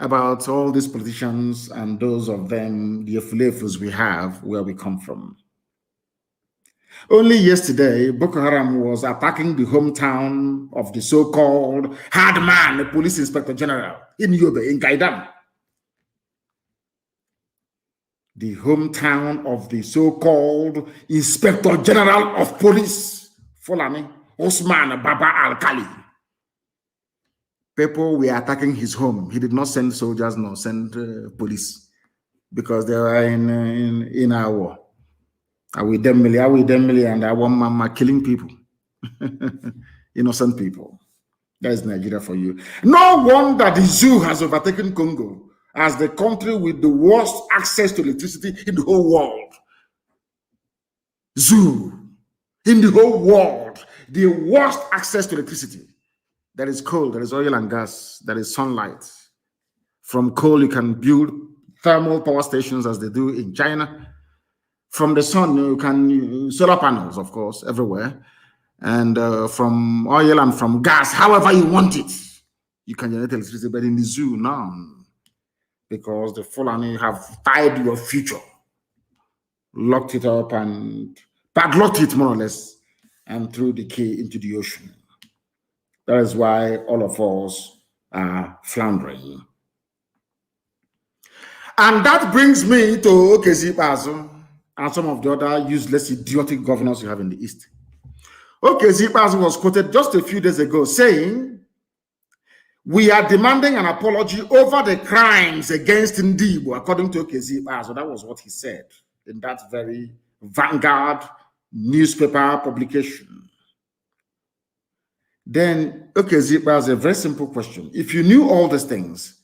about all these politicians and those of them, the affiliates we have, where we come from? Only yesterday, Boko Haram was attacking the hometown of the so-called hard man, the police inspector general in Yobe, in Gaidam. The hometown of the so-called Inspector General of Police, Fulani, Osman Baba Al-Khali. People were attacking his home. He did not send soldiers nor send police because they were in our war. Are we them and our mama killing people, innocent people. That is Nigeria for you. No wonder the zoo has overtaken Congo as the country with the worst access to electricity in the whole world. Zoo in the whole world, the worst access to electricity. There is coal, there is oil and gas, there is sunlight. From coal, you can build thermal power stations as they do in China. From the sun, you can solar panels, of course, everywhere. And from oil and from gas, however you want it, you can generate electricity. But in the zoo, none. Because the Fulani have tied your future, locked it up and padlocked it more or less, and threw the key into the ocean. That is why all of us are floundering. And that brings me to Okezi Ikpeazu and some of the other useless, idiotic governors you have in the East. Okezi Ikpeazu was quoted just a few days ago saying, "We are demanding an apology over the crimes against Ndibo," according to Okezi Ikpeazu. That was what he said in that very Vanguard newspaper publication. Then, Okezi Ikpeazu, a very simple question. If you knew all these things,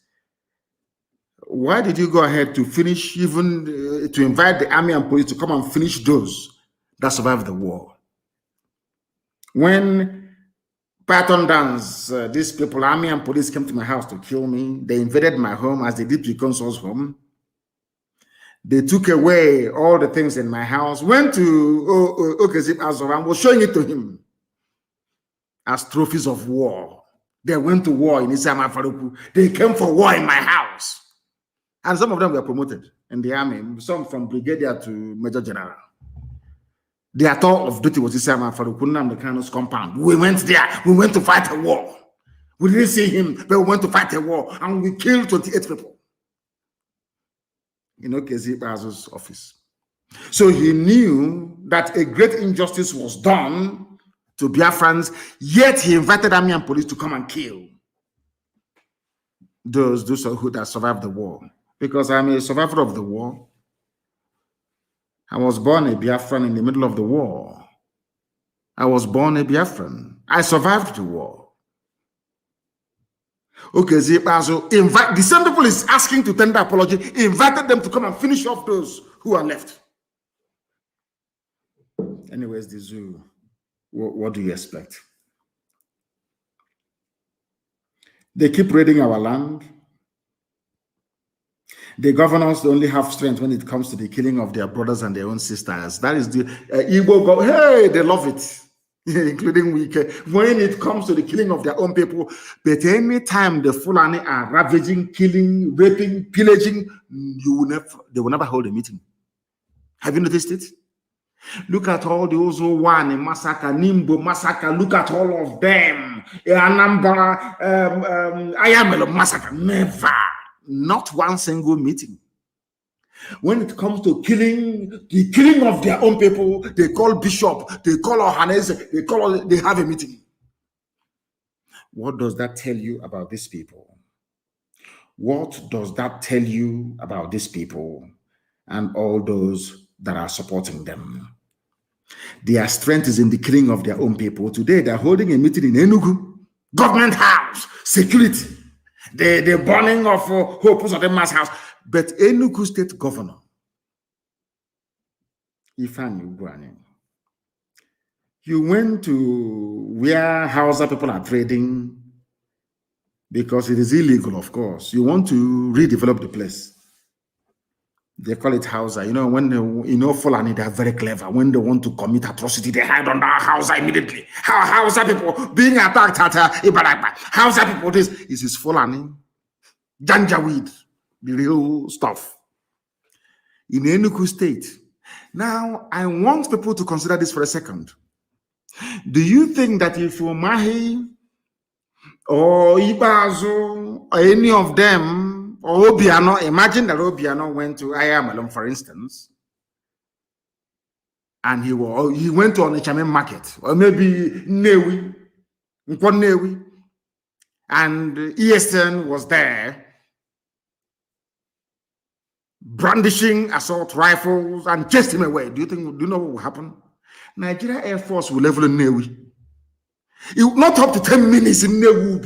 why did you go ahead to finish, even to invite the army and police to come and finish those that survived the war? When Python Dance, these people, army and police, came to my house to kill me, they invaded my home as they did to Consul's home. They took away all the things in my house, went to Okezi Ikpeazu and was showing it to him as trophies of war. They went to war in Isama Faruku. They came for war in my house. And some of them were promoted in the army, some from brigadier to major general. Their tour of duty was Isama Faruku Nnamdi Kanu's compound. We went there. We went to fight a war. We didn't see him, but we went to fight a war. And we killed 28 people in Okezi Ikpeazu's office. So he knew that a great injustice was done to Biafrans, yet he invited army and police to come and kill those who that survived the war. Because I'm a survivor of the war. I was born a Biafran in the middle of the war. I was born a Biafran. I survived the war. Okezi Ikpeazu invite the same people is asking to tender apology, invited them to come and finish off those who are left. Anyways, the zoo. What do you expect? They keep raiding our land. The governors only have strength when it comes to the killing of their brothers and their own sisters. That is the Igbo hey, they love it, including Wike. When it comes to the killing of their own people, but any time the Fulani are ravaging, killing, raping, pillaging, they will never hold a meeting. Have you noticed it? Look at all those who won in massacre, Nimbo massacre. Look at all of them. Anambra, Ayamelo massacre. Never, not one single meeting. When it comes to the killing of their own people, they call bishop, they call Ohanese, they have a meeting. What does that tell you about these people? What does that tell you about these people and all those that are supporting them? Their strength is in the killing of their own people. Today, they're holding a meeting in Enugu, government house, security, the burning of Hope Uzodimma's house. But Enugu state governor, Ifeanyi Ugwuanyi, you went to where Hausa people are trading because it is illegal, of course. You want to redevelop the place. They call it Hausa. You know, when Fulani, they are very clever. When they want to commit atrocity, they hide under Hausa immediately. Hausa people being attacked at Ibarapa. Hausa people, this is Fulani. Janjaweed, the real stuff. In Enugu state. Now, I want people to consider this for a second. Do you think that if Umahi or Ikpeazu or any of them, or Obiano, imagine that Obiano went to Ayamelum, for instance, and he went to Onitsha market, or maybe Newi, and ESN was there, brandishing assault rifles and chased him away. Do you know what will happen? Nigeria Air Force will level Newi. It will not up to 10 minutes in Newi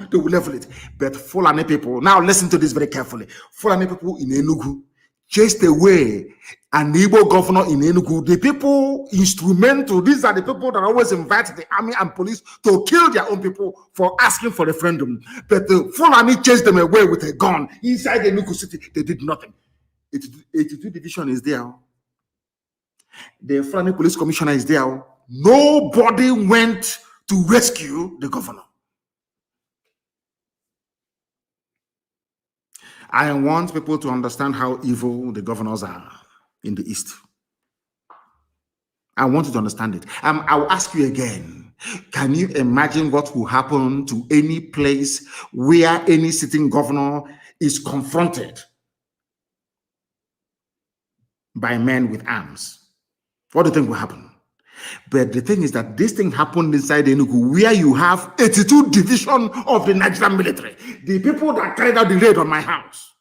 they will level it. But Fulani people, now listen to this very carefully. Fulani people in Enugu chased away an Igbo governor in Enugu. The people instrumental, these are the people that always invite the army and police to kill their own people for asking for referendum. But the Fulani chased them away with a gun inside the Enugu city. They did nothing. 82 division is there. The Fulani police commissioner is there. Nobody went to rescue the governor. I want people to understand how evil the governors are in the East. I want you to understand it. I'll ask you again. Can you imagine what will happen to any place where any sitting governor is confronted by men with arms? What do you think will happen? But the thing is that this thing happened inside Enugu, where you have 82 division of the Nigerian military. The people that carried out the raid on my house.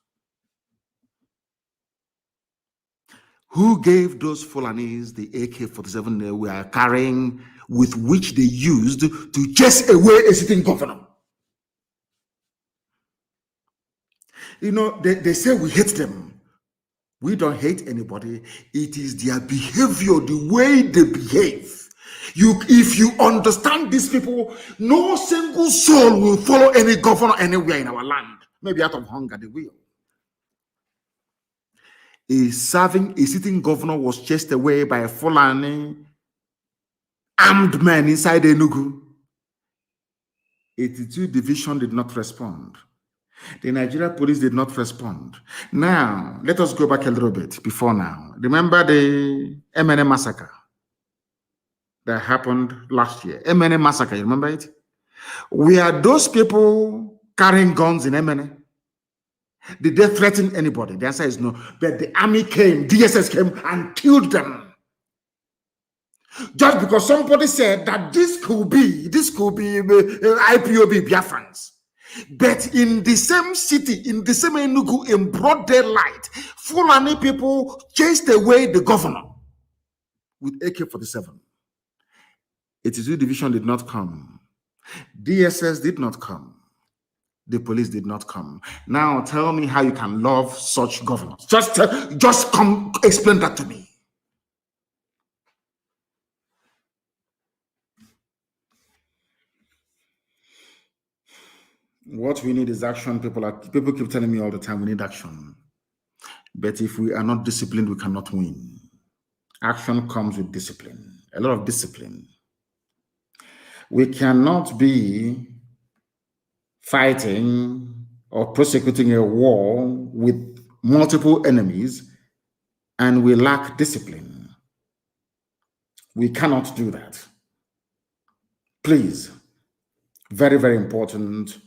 Who gave those Fulanis the AK-47 they were carrying, with which they used to chase away a sitting governor? You know, they say we hate them. We don't hate anybody. It is their behavior, the way they behave. If you understand these people, no single soul will follow any governor anywhere in our land. Maybe out of hunger, they will. A sitting governor was chased away by a Fulani armed men inside Enugu. 82 division did not respond. The Nigeria police did not respond. Now, let us go back a little bit before now. Remember the MNA massacre that happened last year? MNA massacre, you remember it? Were those people carrying guns in MNA? Did they threaten anybody? The answer is no. But the army came, DSS came and killed them. Just because somebody said that this could be IPOB Biafrans. But in the same city, in the same Enugu, in broad daylight, Fulani people chased away the governor with AK-47. 82 division did not come. DSS did not come. The police did not come. Now tell me how you can love such governors. Just come explain that to me. What we need is action. People keep telling me all the time we need action. But if we are not disciplined, we cannot win. Action comes with discipline, a lot of discipline. We cannot be fighting or prosecuting a war with multiple enemies and we lack discipline. We cannot do that. Please, very, very important.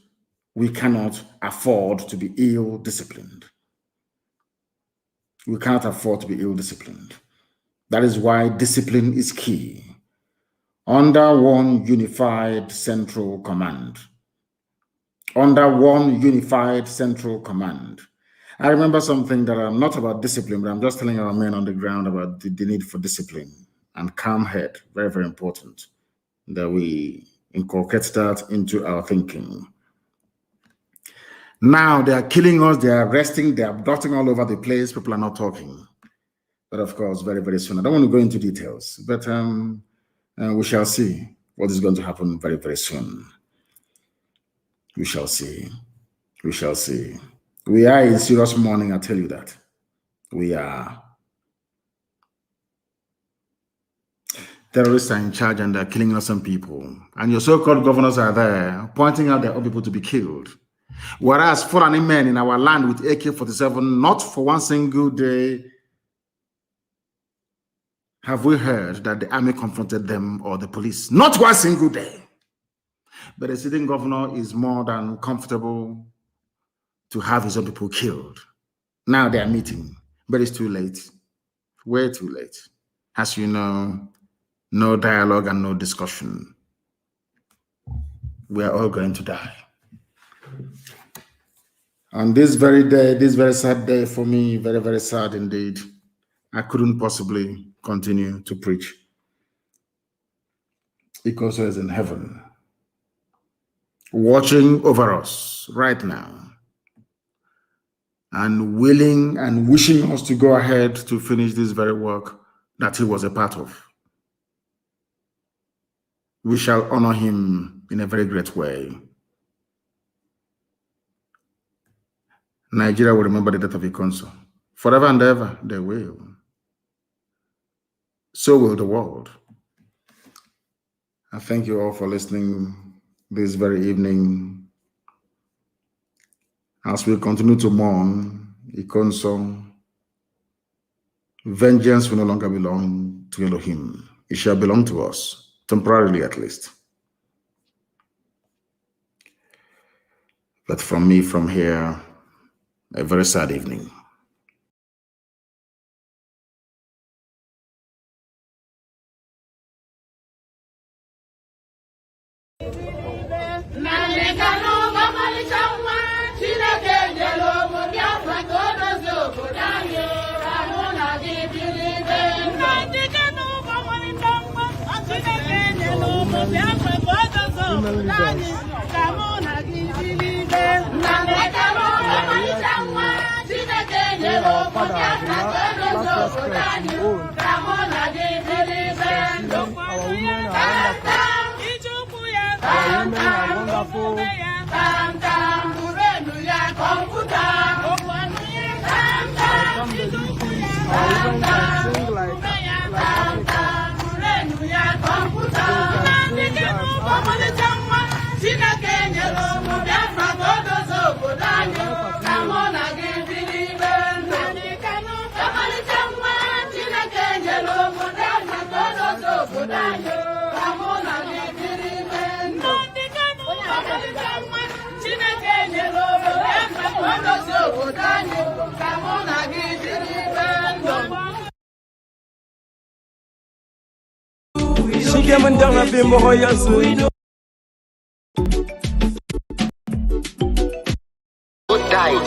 We cannot afford to be ill-disciplined. We cannot afford to be ill-disciplined. That is why discipline is key. Under one unified central command. Under one unified central command. I remember something that I'm not about discipline, but I'm just telling our men on the ground about the need for discipline and calm head. Very, very important that we inculcate that into our thinking. Now they are killing us, they are arresting, they are abducting all over the place. People are not talking. But of course, very, very soon. I don't want to go into details, but we shall see what is going to happen very, very soon. We shall see. We shall see. We are in serious mourning, I tell you that. We are. Terrorists are in charge and they're killing innocent people. And your so-called governors are there pointing out their own people to be killed. Whereas foreign men in our land with AK-47, not for one single day have we heard that the army confronted them or the police. Not one single day. But the sitting governor is more than comfortable to have his own people killed. Now they are meeting, but it's too late. Way too late. as you know, no dialogue and no discussion. We are all going to die. On this very day, this very sad day for me, very, very sad indeed, I couldn't possibly continue to preach. Ikoso is in heaven, watching over us right now, and willing and wishing us to go ahead to finish this very work that he was a part of. We shall honor him in a very great way. Nigeria will remember the death of Ikonso. Forever and ever, they will. So will the world. I thank you all for listening this very evening. As we continue to mourn Ikonso, vengeance will no longer belong to Elohim. It shall belong to us, temporarily at least. But from me, from here, a very sad evening.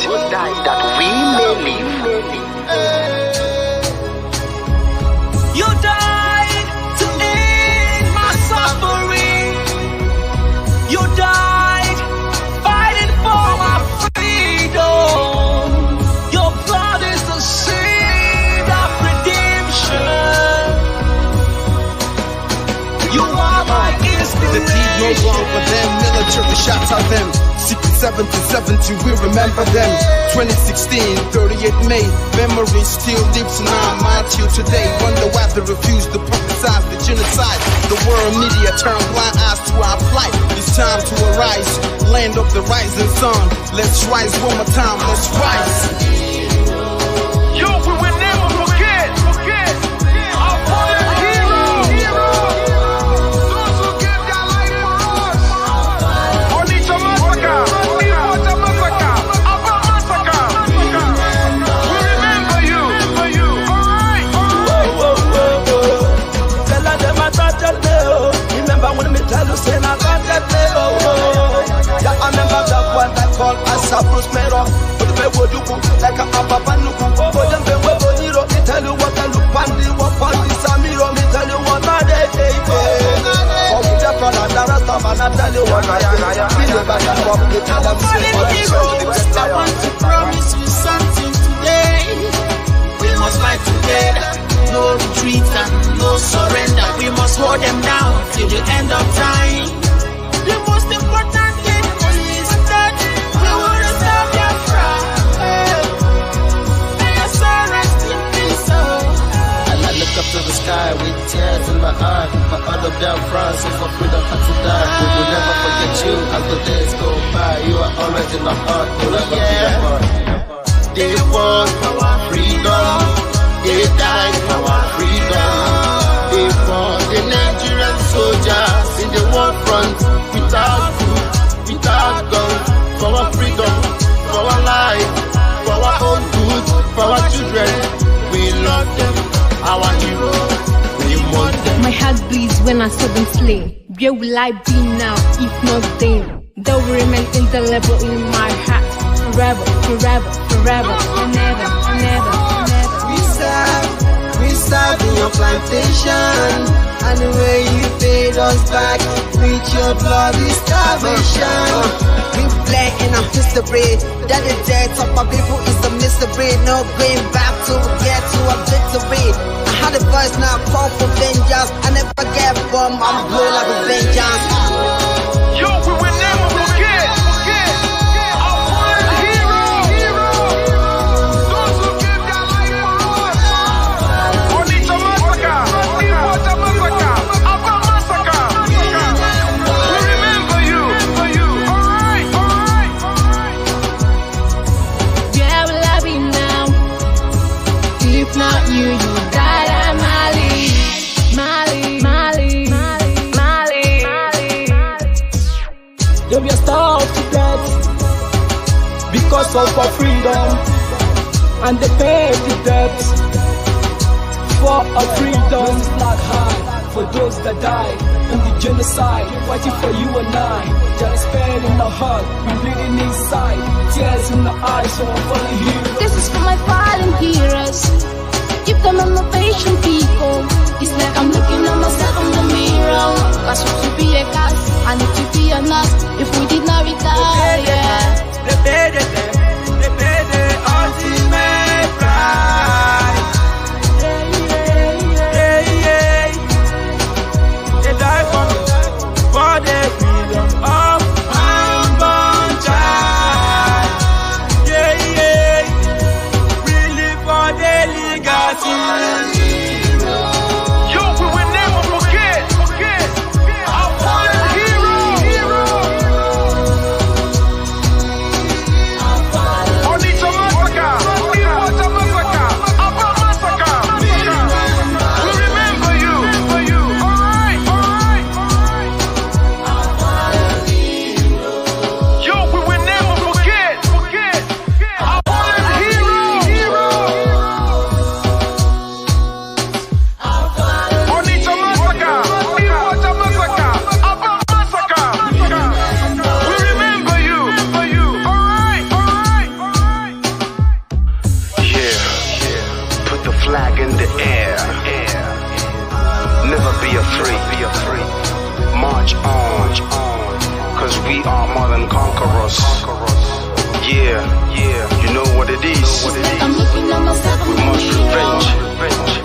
Who died that we may live.
You died to end my suffering. You died fighting for my freedom. Your blood is the seed of redemption. You are my inspiration.
The deed no longer them, military shots at them. 67 to 70, we remember them. 2016, 38 May, memories still deep in our mind till today. Wonder why they refuse to publicize the genocide. The world media turn blind eyes to our plight. It's time to arise, land of the rising sun. Let's rise one more time, let's rise.
Yo, we will never forget our fallen heroes. Those who gave their life for us. Onitsha massacre, Iwata massacre, Aba massacre. We remember you. Alright.
Tell them I thought that day. Remember when me tell you say I thought that day. Yeah, I remember that one that called us a Bruce Mero. But the way you go like a Papa Nuku. But them they were Boniro. Me tell you what I look pandi, what pandi Samiro. Me tell you what I day. Oh, we just run out the rest of I tell you what I we never can walk with them.
I want to promise you something today. We must fight together. No retreat and no surrender. We must hold them down till the end of time. The most important thing is that we will restore Biafra. May your soul rest in peace.
And I look up to the sky with tears in my eyes. My other Biafrans, if for freedom had to die. We will never forget you as the days go by. You are always in my heart. They fought for our freedom. They died for our freedom. They fought the Nigerian soldiers in the war front without food, without guns, for our freedom, for our life, for our own good, for our children. We love them, our heroes.
heart bleeds when I saw them slain. Where will I be now if not then? They will remain indelible in my heart forever, forever, forever, and ever, and ever, and ever.
We serve in your plantation, and the way you paid us back with your bloody starvation. We play in our history that the death of our people is a mystery. No going back to get to a victory. I had a voice now call for vengeance. I never get bomb, I'm blow like a vengeance.
Yo, we will never forget our fallen heroes. Those who gave their life for us. Onitsha massacre, Iwata massacre, Aba massacre. We remember you. Alright.
Where will I be now? If not you, you died at Mali.
They were starved to death because of our freedom, and they paid the debt for our freedom. Black high for those that died in the genocide, fighting for you and I. There is pain in the heart, we bleeding inside, tears in the eyes, so I'm falling here.
This is for my fallen heroes. Give them motivation, people. It's like I'm looking at myself in the mirror. Cause to be a cat, I need to be a nurse. If we did not retire,
They paid the ultimate price. They died for the freedom of unborn child. We live for the legacy.
Yo, we will never forget our fallen heroes. Onitsha massacre, Iwata massacre, Aba massacre. We remember you. Alright. Yo, we will never forget our fallen heroes. Onitsha massacre, Iwata massacre, Aba massacre. We remember you. Alright.
Yeah, put the flag in the air. Never be afraid. March on, cause we are more than conquerors. Yeah, you know what it is.
I'm looking at myself in
We
the
must
mirror.
revenge.